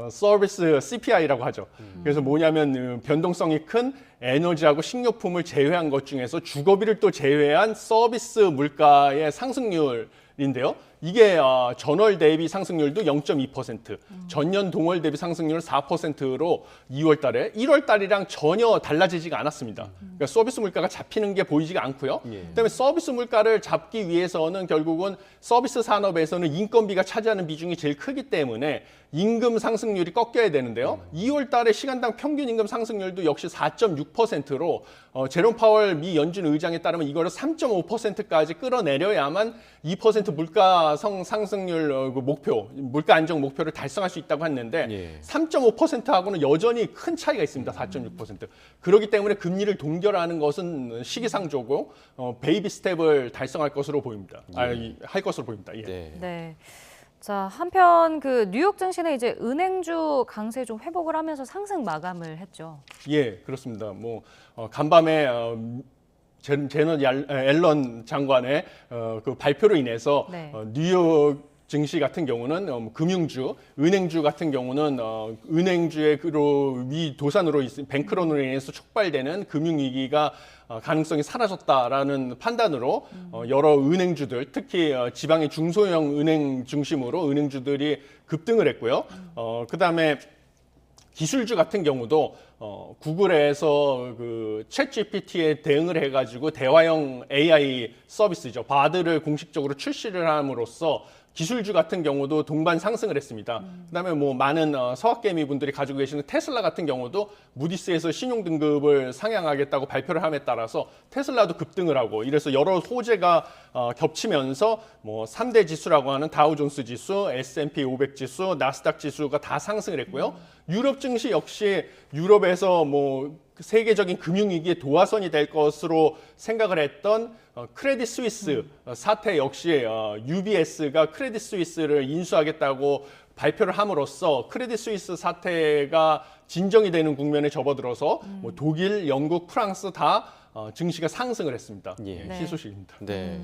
서비스 CPI라고 하죠. 그래서 뭐냐면 변동성이 큰 에너지하고 식료품을 제외한 것 중에서 주거비를 또 제외한 서비스 물가의 상승률인데요. 이게 전월 대비 상승률도 0.2%, 전년 동월 대비 상승률은 4%로 2월 달에 1월 달이랑 전혀 달라지지가 않았습니다. 그러니까 서비스 물가가 잡히는 게 보이지가 않고요. 그다음에 서비스 물가를 잡기 위해서는 결국은 서비스 산업에서는 인건비가 차지하는 비중이 제일 크기 때문에 임금 상승률이 꺾여야 되는데요. 2월 달에 시간당 평균 임금 상승률도 역시 4.6%로 제롬 파월 미 연준 의장에 따르면 이거를 3.5%까지 끌어내려야만 2% 물가 상승률 목표, 물가 안정 목표를 달성할 수 있다고 했는데 3.5%하고는 여전히 큰 차이가 있습니다. 4.6%. 그렇기 때문에 금리를 동결하는 것은 시기상조고 베이비 스텝을 달성할 것으로 보입니다. 할 것으로 보입니다. 네. 자, 한편 그 뉴욕 증시는 이제 은행주 강세 좀 회복을 하면서 상승 마감을 했죠. 예, 그렇습니다. 뭐 간밤에 제넛 앨런 장관의 그 발표로 인해서 뉴욕 증시 같은 경우는 금융주, 은행주 같은 경우는 은행주의 위 도산으로 뱅크런으로 인해서 촉발되는 금융위기가 가능성이 사라졌다라는 판단으로 여러 은행주들, 특히 지방의 중소형 은행 중심으로 은행주들이 급등을 했고요. 그다음에 기술주 같은 경우도 구글에서 그 챗GPT에 대응을 해가지고 대화형 AI 서비스죠. 바드를 공식적으로 출시를 함으로써 기술주 같은 경우도 동반 상승을 했습니다. 그다음에 뭐 많은 서학개미 분들이 가지고 계시는 테슬라 같은 경우도 무디스에서 신용 등급을 상향하겠다고 발표를 함에 따라서 테슬라도 급등을 하고 이래서 여러 호재가 겹치면서 뭐 3대 지수라고 하는 다우존스 지수, S&P 500 지수, 나스닥 지수가 다 상승을 했고요. 유럽 증시 역시 유럽에서 뭐 세계적인 금융위기의 도화선이 될 것으로 생각을 했던 크레딧 스위스 사태 역시 UBS가 크레딧 스위스를 인수하겠다고 발표를 함으로써 크레딧 스위스 사태가 진정이 되는 국면에 접어들어서 뭐 독일, 영국, 프랑스 다 증시가 상승을 했습니다. 예. 희소식입니다. 네.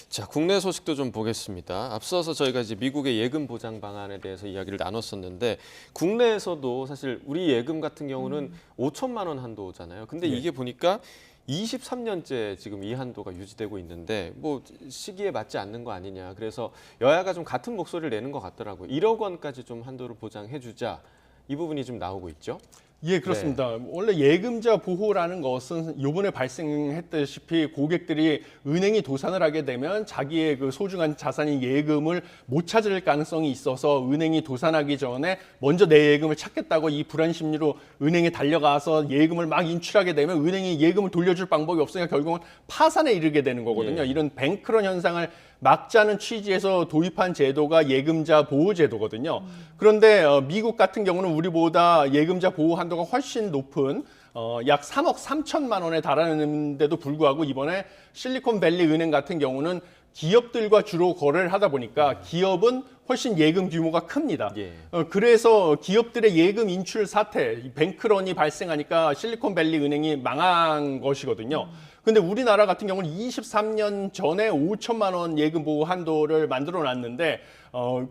자, 국내 소식도 좀 보겠습니다. 앞서서 저희가 이제 미국의 예금 보장 방안에 대해서 이야기를 나눴었는데 국내에서도 사실 우리 예금 같은 경우는 5천만 원 한도잖아요. 근데 이게 보니까 23년째 지금 이 한도가 유지되고 있는데 뭐 시기에 맞지 않는 거 아니냐. 그래서 여야가 좀 같은 목소리를 내는 것 같더라고요. 1억 원까지 좀 한도를 보장해 주자. 이 부분이 좀 나오고 있죠. 예, 그렇습니다. 원래 예금자 보호라는 것은 이번에 발생했다시피 고객들이 은행이 도산을 하게 되면 자기의 그 소중한 자산인 예금을 못 찾을 가능성이 있어서 은행이 도산하기 전에 먼저 내 예금을 찾겠다고 이 불안 심리로 은행에 달려가서 예금을 막 인출하게 되면 은행이 예금을 돌려줄 방법이 없으니까 결국은 파산에 이르게 되는 거거든요. 이런 뱅크런 현상을 막자는 취지에서 도입한 제도가 예금자 보호 제도거든요. 그런데 미국 같은 경우는 우리보다 예금자 보호 한도가 훨씬 높은 약 3억 3천만 원에 달하는데도 불구하고 이번에 실리콘밸리 은행 같은 경우는 기업들과 주로 거래를 하다 보니까 기업은 훨씬 예금 규모가 큽니다. 그래서 기업들의 예금 인출 사태, 뱅크런이 발생하니까 실리콘밸리 은행이 망한 것이거든요. 근데 우리나라 같은 경우는 23년 전에 5천만 원 예금 보호 한도를 만들어 놨는데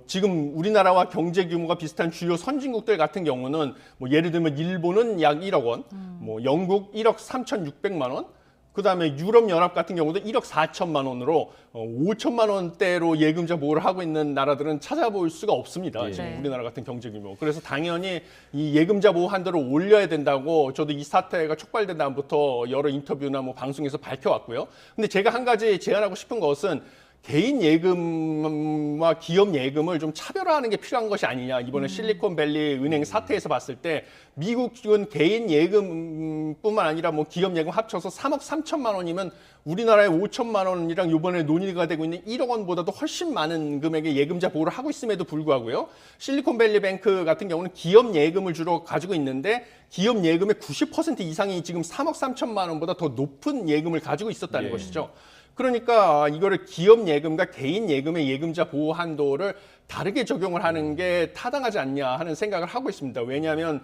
지금 우리나라와 경제 규모가 비슷한 주요 선진국들 같은 경우는 뭐 예를 들면 일본은 약 1억 원, 뭐 영국 1억 3,600만 원, 그다음에 유럽연합 같은 경우도 1억 4천만 원으로 5천만 원대로 예금자 보호를 하고 있는 나라들은 찾아볼 수가 없습니다. 지금 우리나라 같은 경제 규모. 그래서 당연히 이 예금자 보호 한도를 올려야 된다고 저도 이 사태가 촉발된 다음부터 여러 인터뷰나 뭐 방송에서 밝혀왔고요. 근데 제가 한 가지 제안하고 싶은 것은 개인 예금과 기업 예금을 좀 차별화하는 게 필요한 것이 아니냐. 이번에 실리콘밸리 은행 사태에서 봤을 때 미국은 개인 예금뿐만 아니라 뭐 기업 예금 합쳐서 3억 3천만 원이면 우리나라의 5천만 원이랑 이번에 논의가 되고 있는 1억 원보다도 훨씬 많은 금액의 예금자 보호를 하고 있음에도 불구하고요. 실리콘밸리 뱅크 같은 경우는 기업 예금을 주로 가지고 있는데 기업 예금의 90% 이상이 지금 3억 3천만 원보다 더 높은 예금을 가지고 있었다는 것이죠. 그러니까 이거를 기업 예금과 개인 예금의 예금자 보호 한도를 다르게 적용을 하는 게 타당하지 않냐 하는 생각을 하고 있습니다. 왜냐하면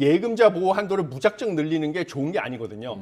예금자 보호 한도를 무작정 늘리는 게 좋은 게 아니거든요.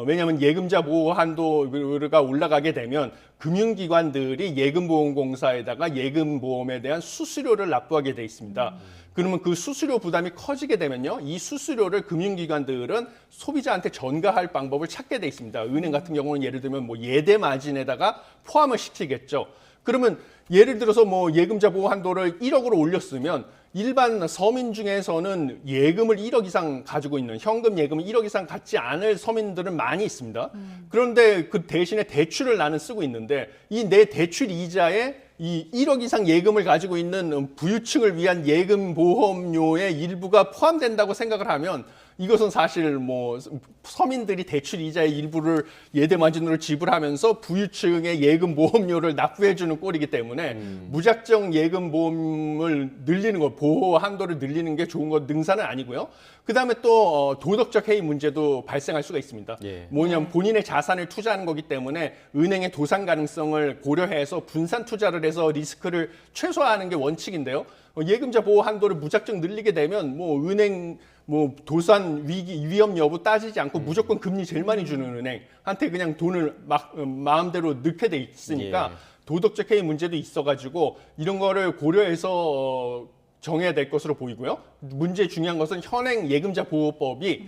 왜냐하면 예금자 보호 한도가 올라가게 되면 금융기관들이 예금보험공사에다가 예금보험에 대한 수수료를 납부하게 돼 있습니다. 그러면 그 수수료 부담이 커지게 되면요, 이 수수료를 금융기관들은 소비자한테 전가할 방법을 찾게 돼 있습니다. 은행 같은 경우는 예를 들면 뭐 예대 마진에다가 포함을 시키겠죠. 그러면 예를 들어서 뭐 예금자 보호 한도를 1억으로 올렸으면 일반 서민 중에서는 예금을 1억 이상 가지고 있는 현금 예금을 1억 이상 갖지 않을 서민들은 많이 있습니다. 그런데 그 대신에 대출을 나는 쓰고 있는데 이 내 대출 이자에 이 1억 이상 예금을 가지고 있는 부유층을 위한 예금 보험료의 일부가 포함된다고 생각을 하면 이것은 사실 뭐 서민들이 대출 이자의 일부를 예대 마진으로 지불하면서 부유층의 예금 보험료를 납부해주는 꼴이기 때문에 무작정 예금 보험을 늘리는 것, 보호 한도를 늘리는 게 좋은 것 능사는 아니고요. 그다음에 또 도덕적 해이 문제도 발생할 수가 있습니다. 뭐냐면 본인의 자산을 투자하는 거기 때문에 은행의 도산 가능성을 고려해서 분산 투자를 해서 리스크를 최소화하는 게 원칙인데요. 예금자 보호 한도를 무작정 늘리게 되면 뭐 은행 뭐 도산 위험 여부 따지지 않고 무조건 금리 제일 많이 주는 은행한테 그냥 돈을 막 마음대로 넣게 돼 있으니까 도덕적 해이 문제도 있어가지고 이런 거를 고려해서 정해야 될 것으로 보이고요. 문제 중요한 것은 현행 예금자 보호법이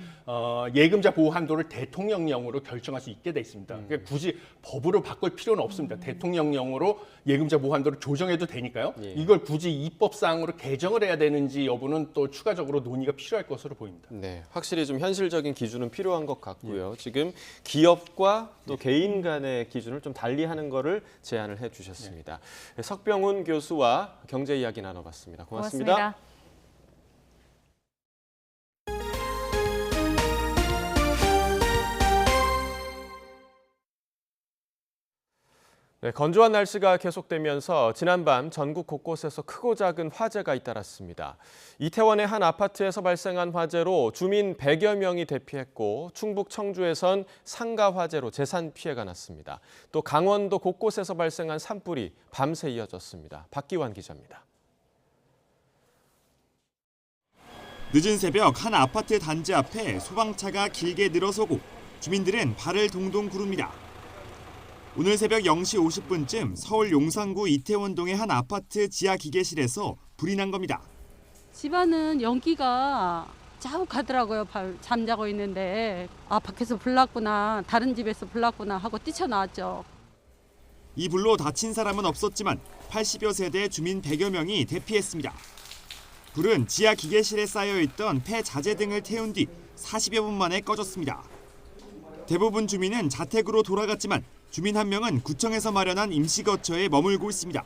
예금자 보호 한도를 대통령령으로 결정할 수 있게 돼 있습니다. 그러니까 굳이 법으로 바꿀 필요는 없습니다. 대통령령으로 예금자 보호 한도를 조정해도 되니까요. 이걸 굳이 입법사항으로 개정을 해야 되는지 여부는 또 추가적으로 논의가 필요할 것으로 보입니다. 네, 확실히 좀 현실적인 기준은 필요한 것 같고요. 지금 기업과 또 개인 간의 기준을 좀 달리하는 거를 제안을 해주셨습니다. 석병훈 교수와 경제 이야기 나눠봤습니다. 고맙습니다. 네, 건조한 날씨가 계속되면서 지난밤 전국 곳곳에서 크고 작은 화재가 잇따랐습니다. 이태원의 한 아파트에서 발생한 화재로 주민 100여 명이 대피했고 충북 청주에선 상가 화재로 재산 피해가 났습니다. 또 강원도 곳곳에서 발생한 산불이 밤새 이어졌습니다. 박기환 기자입니다. 늦은 새벽 한 아파트 단지 앞에 소방차가 길게 늘어서고 주민들은 발을 동동 구릅니다. 오늘 새벽 0시 50분쯤 서울 용산구 이태원동의 한 아파트 지하 기계실에서 불이 난 겁니다. 집안은 연기가 자욱하더라고요. 잠자고 있는데 밖에서 불 났구나, 다른 집에서 불 났구나 하고 뛰쳐나왔죠. 이 불로 다친 사람은 없었지만 80여 세대 주민 100여 명이 대피했습니다. 불은 지하 기계실에 쌓여있던 폐자재 등을 태운 뒤 40여 분 만에 꺼졌습니다. 대부분 주민은 자택으로 돌아갔지만 주민 한 명은 구청에서 마련한 임시거처에 머물고 있습니다.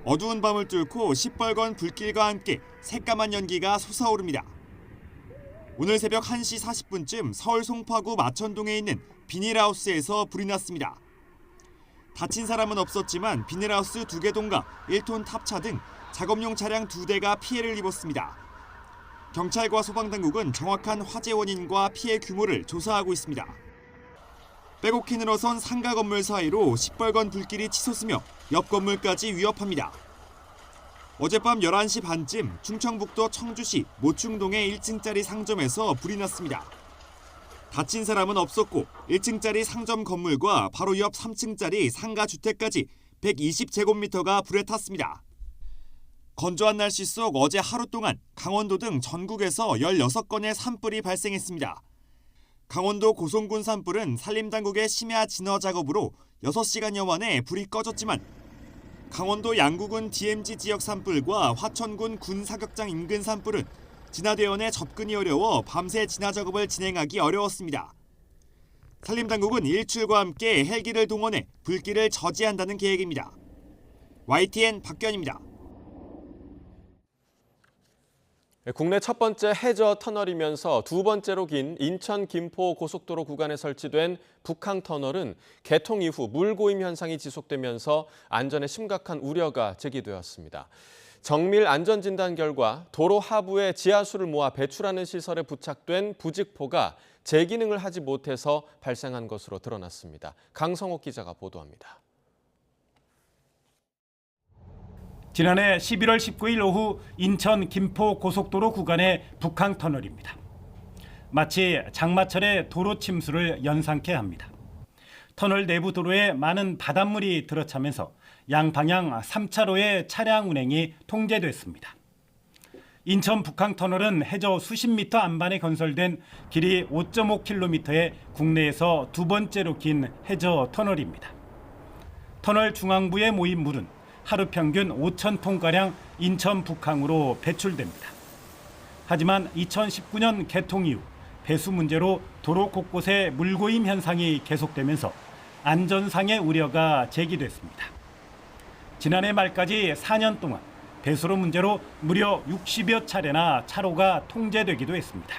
어두운 밤을 뚫고 시뻘건 불길과 함께 새까만 연기가 솟아오릅니다. 오늘 새벽 1시 40분쯤 서울 송파구 마천동에 있는 비닐하우스에서 불이 났습니다. 다친 사람은 없었지만 비닐하우스 2개 동과 1톤 탑차 등 작업용 차량 2대가 피해를 입었습니다. 경찰과 소방당국은 정확한 화재 원인과 피해 규모를 조사하고 있습니다. 빼곡히 늘어선 상가 건물 사이로 시뻘건 불길이 치솟으며 옆 건물까지 위협합니다. 어젯밤 11시 반쯤 충청북도 청주시 모충동의 1층짜리 상점에서 불이 났습니다. 다친 사람은 없었고 1층짜리 상점 건물과 바로 옆 3층짜리 상가 주택까지 120제곱미터가 불에 탔습니다. 건조한 날씨 속 어제 하루 동안 강원도 등 전국에서 16건의 산불이 발생했습니다. 강원도 고성군 산불은 산림당국의 심야 진화 작업으로 6시간여 만에 불이 꺼졌지만 강원도 양구군 DMZ 지역 산불과 화천군 군사격장 인근 산불은 진화대원의 접근이 어려워 밤새 진화 작업을 진행하기 어려웠습니다. 산림당국은 일출과 함께 헬기를 동원해 불길을 저지한다는 계획입니다. YTN 박견입니다. 국내 첫 번째 해저 터널이면서 두 번째로 긴 인천 김포 고속도로 구간에 설치된 북항터널은 개통 이후 물고임 현상이 지속되면서 안전에 심각한 우려가 제기되었습니다. 정밀 안전진단 결과 도로 하부에 지하수를 모아 배출하는 시설에 부착된 부직포가 제기능을 하지 못해서 발생한 것으로 드러났습니다. 강성옥 기자가 보도합니다. 지난해 11월 19일 오후 인천 김포 고속도로 구간의 북항터널입니다. 마치 장마철의 도로 침수를 연상케 합니다. 터널 내부 도로에 많은 바닷물이 들어차면서 양방향 3차로의 차량 운행이 통제됐습니다. 인천 북항터널은 해저 수십 미터 안반에 건설된 길이 5.5km의 국내에서 두 번째로 긴 해저 터널입니다. 터널 중앙부에 모인 물은 하루 평균 5,000톤가량 인천 북항으로 배출됩니다. 하지만 2019년 개통 이후 배수 문제로 도로 곳곳에 물고임 현상이 계속되면서 안전상의 우려가 제기됐습니다. 지난해 말까지 4년 동안 배수로 문제로 무려 60여 차례나 차로가 통제되기도 했습니다.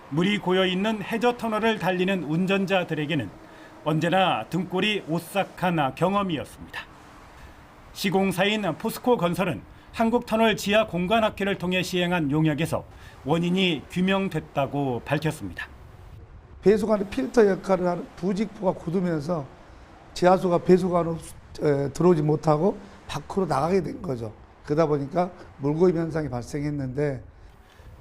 물이 고여있는 해저터널을 달리는 운전자들에게는 언제나 등골이 오싹한 경험이었습니다. 시공사인 포스코 건설은 한국터널 지하 공관학회를 통해 시행한 용역에서 원인이 규명됐다고 밝혔습니다. 배수관의 필터 역할을 하는 부직포가 굳으면서 지하수가 배수관으로 들어오지 못하고 밖으로 나가게 된 거죠. 그러다 보니까 물고임 현상이 발생했는데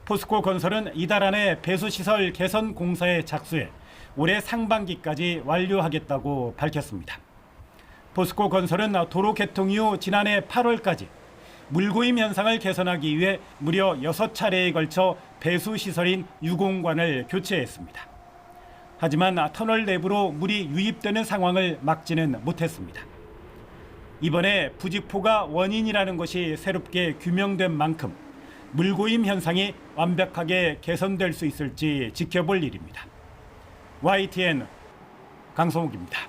포스코 건설은 이달 안에 배수시설 개선 공사에 착수해 올해 상반기까지 완료하겠다고 밝혔습니다. 포스코 건설은 도로 개통 이후 지난해 8월까지 물고임 현상을 개선하기 위해 무려 6차례에 걸쳐 배수 시설인 유공관을 교체했습니다. 하지만 터널 내부로 물이 유입되는 상황을 막지는 못했습니다. 이번에 부직포가 원인이라는 것이 새롭게 규명된 만큼 물고임 현상이 완벽하게 개선될 수 있을지 지켜볼 일입니다. YTN 강성욱입니다.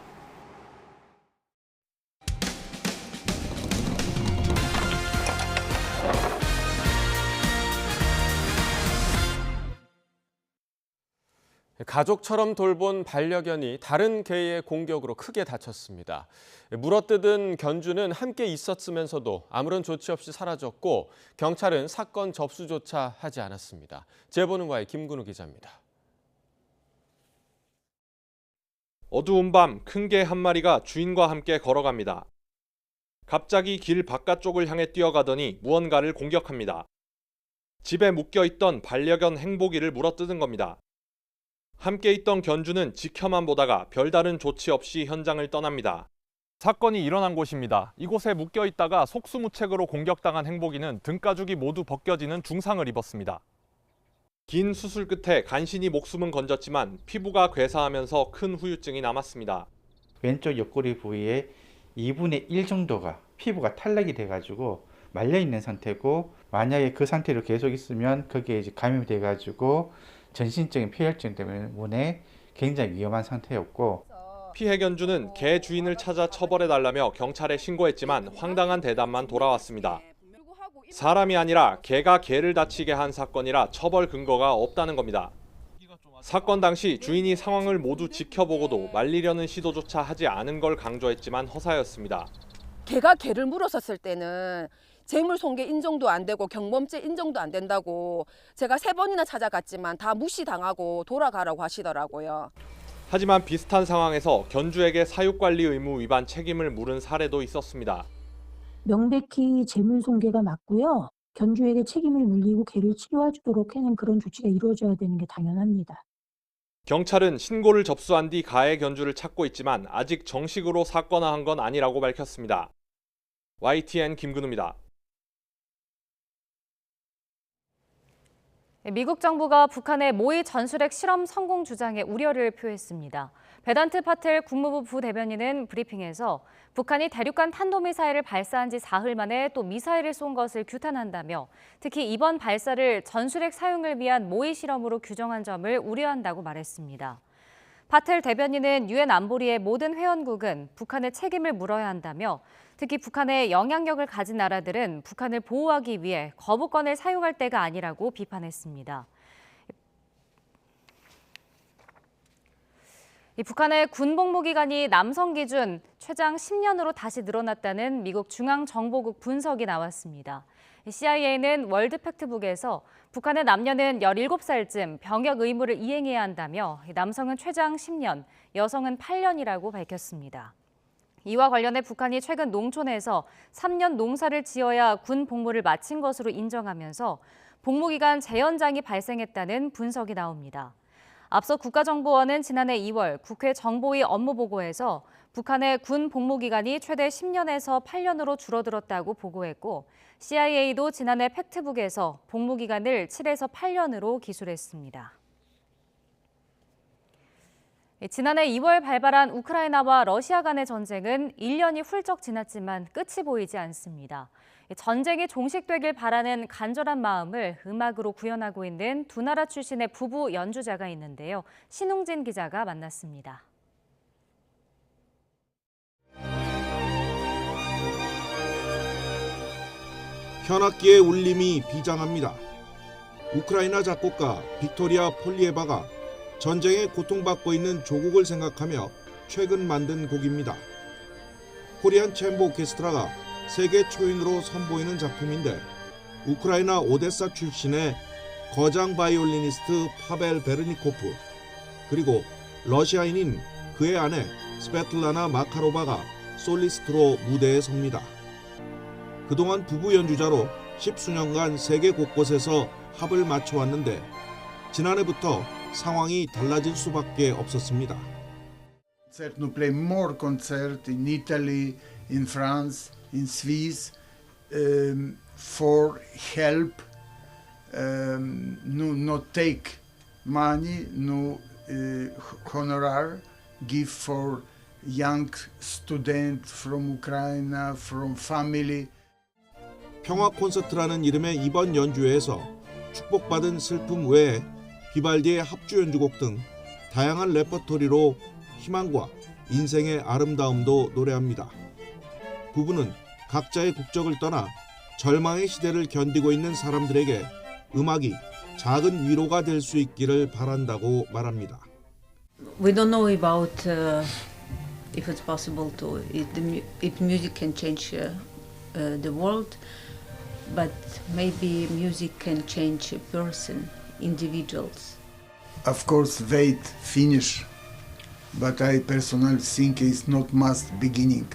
가족처럼 돌본 반려견이 다른 개의 공격으로 크게 다쳤습니다. 물어뜯은 견주는 함께 있었으면서도 아무런 조치 없이 사라졌고 경찰은 사건 접수조차 하지 않았습니다. 제보는와의 김근우 기자입니다. 어두운 밤 큰 개 한 마리가 주인과 함께 걸어갑니다. 갑자기 길 바깥쪽을 향해 뛰어가더니 무언가를 공격합니다. 집에 묶여있던 반려견 행복이를 물어뜯은 겁니다. 함께 있던 견주는 지켜만 보다가 별다른 조치 없이 현장을 떠납니다. 사건이 일어난 곳입니다. 이곳에 묶여있다가 속수무책으로 공격당한 행복이는 등가죽이 모두 벗겨지는 중상을 입었습니다. 긴 수술 끝에 간신히 목숨은 건졌지만 피부가 괴사하면서 큰 후유증이 남았습니다. 왼쪽 옆구리 부위에 2분의 1 정도가 피부가 탈락이 돼가지고 말려있는 상태고, 만약에 그 상태로 계속 있으면 거기에 이제 감염이 돼가지고 전신적인 폐혈증 때문에 굉장히 위험한 상태였고, 피해 견주는 개 주인을 찾아 처벌해달라며 경찰에 신고했지만 황당한 대답만 돌아왔습니다. 사람이 아니라 개가 개를 다치게 한 사건이라 처벌 근거가 없다는 겁니다. 사건 당시 주인이 상황을 모두 지켜보고도 말리려는 시도조차 하지 않은 걸 강조했지만 허사였습니다. 개가 개를 물었었을 때는 재물손괴 인정도 안 되고 경범죄 인정도 안 된다고 제가 3번이나 찾아갔지만 다 무시당하고 돌아가라고 하시더라고요. 하지만 비슷한 상황에서 견주에게 사육관리 의무 위반 책임을 물은 사례도 있었습니다. 명백히 재물손괴가 맞고요. 견주에게 책임을 물리고 개를 치료해 주도록 하는 그런 조치가 이루어져야 되는 게 당연합니다. 경찰은 신고를 접수한 뒤 가해 견주를 찾고 있지만 아직 정식으로 사건화한 건 아니라고 밝혔습니다. YTN 김근우입니다. 미국 정부가 북한의 모의 전술핵 실험 성공 주장에 우려를 표했습니다. 베단트 파텔 국무부 부대변인은 브리핑에서 북한이 대륙간 탄도미사일을 발사한 지 사흘 만에 또 미사일을 쏜 것을 규탄한다며 특히 이번 발사를 전술핵 사용을 위한 모의 실험으로 규정한 점을 우려한다고 말했습니다. 파텔 대변인은 유엔 안보리의 모든 회원국은 북한의 책임을 물어야 한다며 특히 북한의 영향력을 가진 나라들은 북한을 보호하기 위해 거부권을 사용할 때가 아니라고 비판했습니다. 북한의 군 복무 기간이 남성 기준 최장 10년으로 다시 늘어났다는 미국 중앙정보국 분석이 나왔습니다. CIA는 월드팩트북에서 북한의 남녀는 17살쯤 병역 의무를 이행해야 한다며 남성은 최장 10년, 여성은 8년이라고 밝혔습니다. 이와 관련해 북한이 최근 농촌에서 3년 농사를 지어야 군 복무를 마친 것으로 인정하면서 복무기간 재연장이 발생했다는 분석이 나옵니다. 앞서 국가정보원은 지난해 2월 국회 정보위 업무보고에서 북한의 군 복무기간이 최대 10년에서 8년으로 줄어들었다고 보고했고 CIA도 지난해 팩트북에서 복무기간을 7에서 8년으로 기술했습니다. 지난해 2월 발발한 우크라이나와 러시아 간의 전쟁은 1년이 훌쩍 지났지만 끝이 보이지 않습니다. 전쟁이 종식되길 바라는 간절한 마음을 음악으로 구현하고 있는 두 나라 출신의 부부 연주자가 있는데요. 신웅진 기자가 만났습니다. 현악기의 울림이 비장합니다. 우크라이나 작곡가 빅토리아 폴리에바가 전쟁에 고통받고 있는 조국을 생각하며 최근 만든 곡입니다. 코리안 챔버 오케스트라가 세계 초인으로 선보이는 작품인데 우크라이나 오데사 출신의 거장 바이올리니스트 파벨 베르니코프 그리고 러시아인인 그의 아내 스베틀라나 마카로바가 솔리스트로 무대에 섭니다. 그동안 부부 연주자로 10수년간 세계 곳곳에서 합을 맞춰왔는데 지난해부터 상황이 달라질 수밖에 없었습니다. Certo play more concert in Italy, in France, in Swiss for help. No, not take money, no honorar, give for young student from Ukraine, from family. 평화 콘서트라는 이름의 이번 연주회에서 축복받은 슬픔 외에 비발디의 합주 연주곡 등 다양한 레퍼토리로 희망과 인생의 아름다움도 노래합니다. 부부는 각자의 국적을 떠나 절망의 시대를 견디고 있는 사람들에게 음악이 작은 위로가 될 수 있기를 바란다고 말합니다. We don't know about if it's possible to if music can change the world, but maybe music can change a person, individuals. Of course, wait, finish, but I personally think it's not must beginning.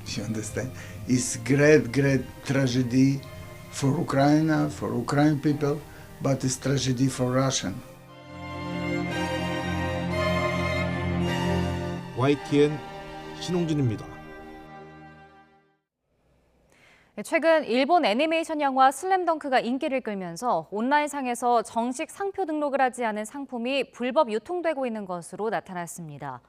You understand? It's great tragedy for Ukraine, for Ukrainian people, but it's tragedy for Russian. YTN 신홍진입니다. 최근 일본 애니메이션 영화 슬램덩크가 인기를 끌면서 온라인상에서 정식 상표 등록을 하지 않은 상품이 불법 유통되고 있는 것으로 나타났습니다.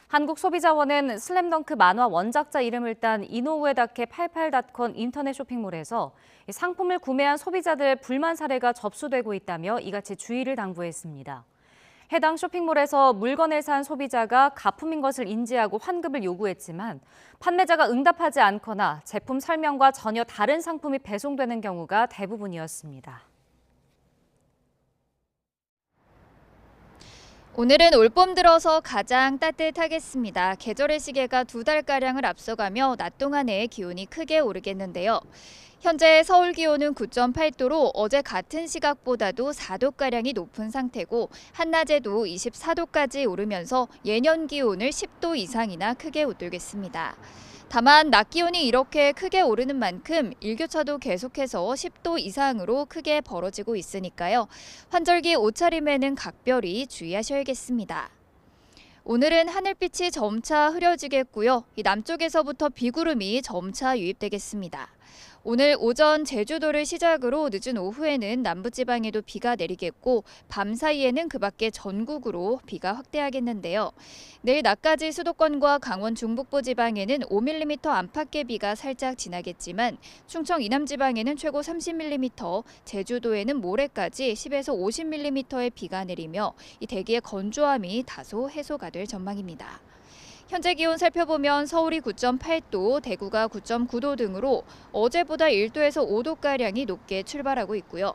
한국소비자원은 슬램덩크 만화 원작자 이름을 딴 이노우에다케 88.com 인터넷 쇼핑몰에서 상품을 구매한 소비자들의 불만 사례가 접수되고 있다며 이같이 주의를 당부했습니다. 해당 쇼핑몰에서 물건을 산 소비자가 가품인 것을 인지하고 환급을 요구했지만 판매자가 응답하지 않거나 제품 설명과 전혀 다른 상품이 배송되는 경우가 대부분이었습니다. 오늘은 올봄 들어서 가장 따뜻하겠습니다. 계절의 시계가 2달가량을 앞서가며 낮 동안에 기온이 크게 오르겠는데요. 현재 서울 기온은 9.8도로 어제 같은 시각보다도 4도가량이 높은 상태고 한낮에도 24도까지 오르면서 예년 기온을 10도 이상이나 크게 웃돌겠습니다. 다만 낮 기온이 이렇게 크게 오르는 만큼 일교차도 계속해서 10도 이상으로 크게 벌어지고 있으니까요. 환절기 옷차림에는 각별히 주의하셔야겠습니다. 오늘은 하늘빛이 점차 흐려지겠고요. 남쪽에서부터 비구름이 점차 유입되겠습니다. 오늘 오전 제주도를 시작으로 늦은 오후에는 남부지방에도 비가 내리겠고 밤 사이에는 그 밖에 전국으로 비가 확대하겠는데요. 내일 낮까지 수도권과 강원 중북부 지방에는 5mm 안팎의 비가 살짝 지나겠지만 충청 이남 지방에는 최고 30mm, 제주도에는 모레까지 10에서 50mm의 비가 내리며 이 대기의 건조함이 다소 해소가 될 전망입니다. 현재 기온 살펴보면 서울이 9.8도, 대구가 9.9도 등으로 어제보다 1도에서 5도가량이 높게 출발하고 있고요.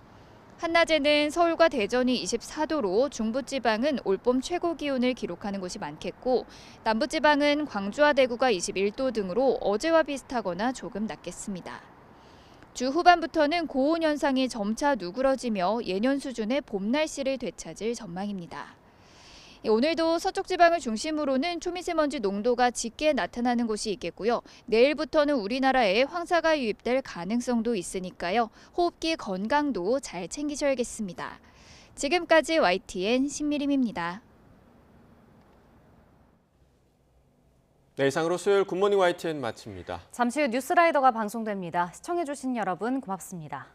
한낮에는 서울과 대전이 24도로 중부지방은 올봄 최고 기온을 기록하는 곳이 많겠고 남부지방은 광주와 대구가 21도 등으로 어제와 비슷하거나 조금 낮겠습니다. 주 후반부터는 고온 현상이 점차 누그러지며 예년 수준의 봄 날씨를 되찾을 전망입니다. 오늘도 서쪽 지방을 중심으로는 초미세먼지 농도가 짙게 나타나는 곳이 있겠고요. 내일부터는 우리나라에 황사가 유입될 가능성도 있으니까요. 호흡기 건강도 잘 챙기셔야겠습니다. 지금까지 YTN 신미림입니다. 네, 이상으로 수요일 굿모닝 YTN 마칩니다. 잠시 후 뉴스라이더가 방송됩니다. 시청해주신 여러분 고맙습니다.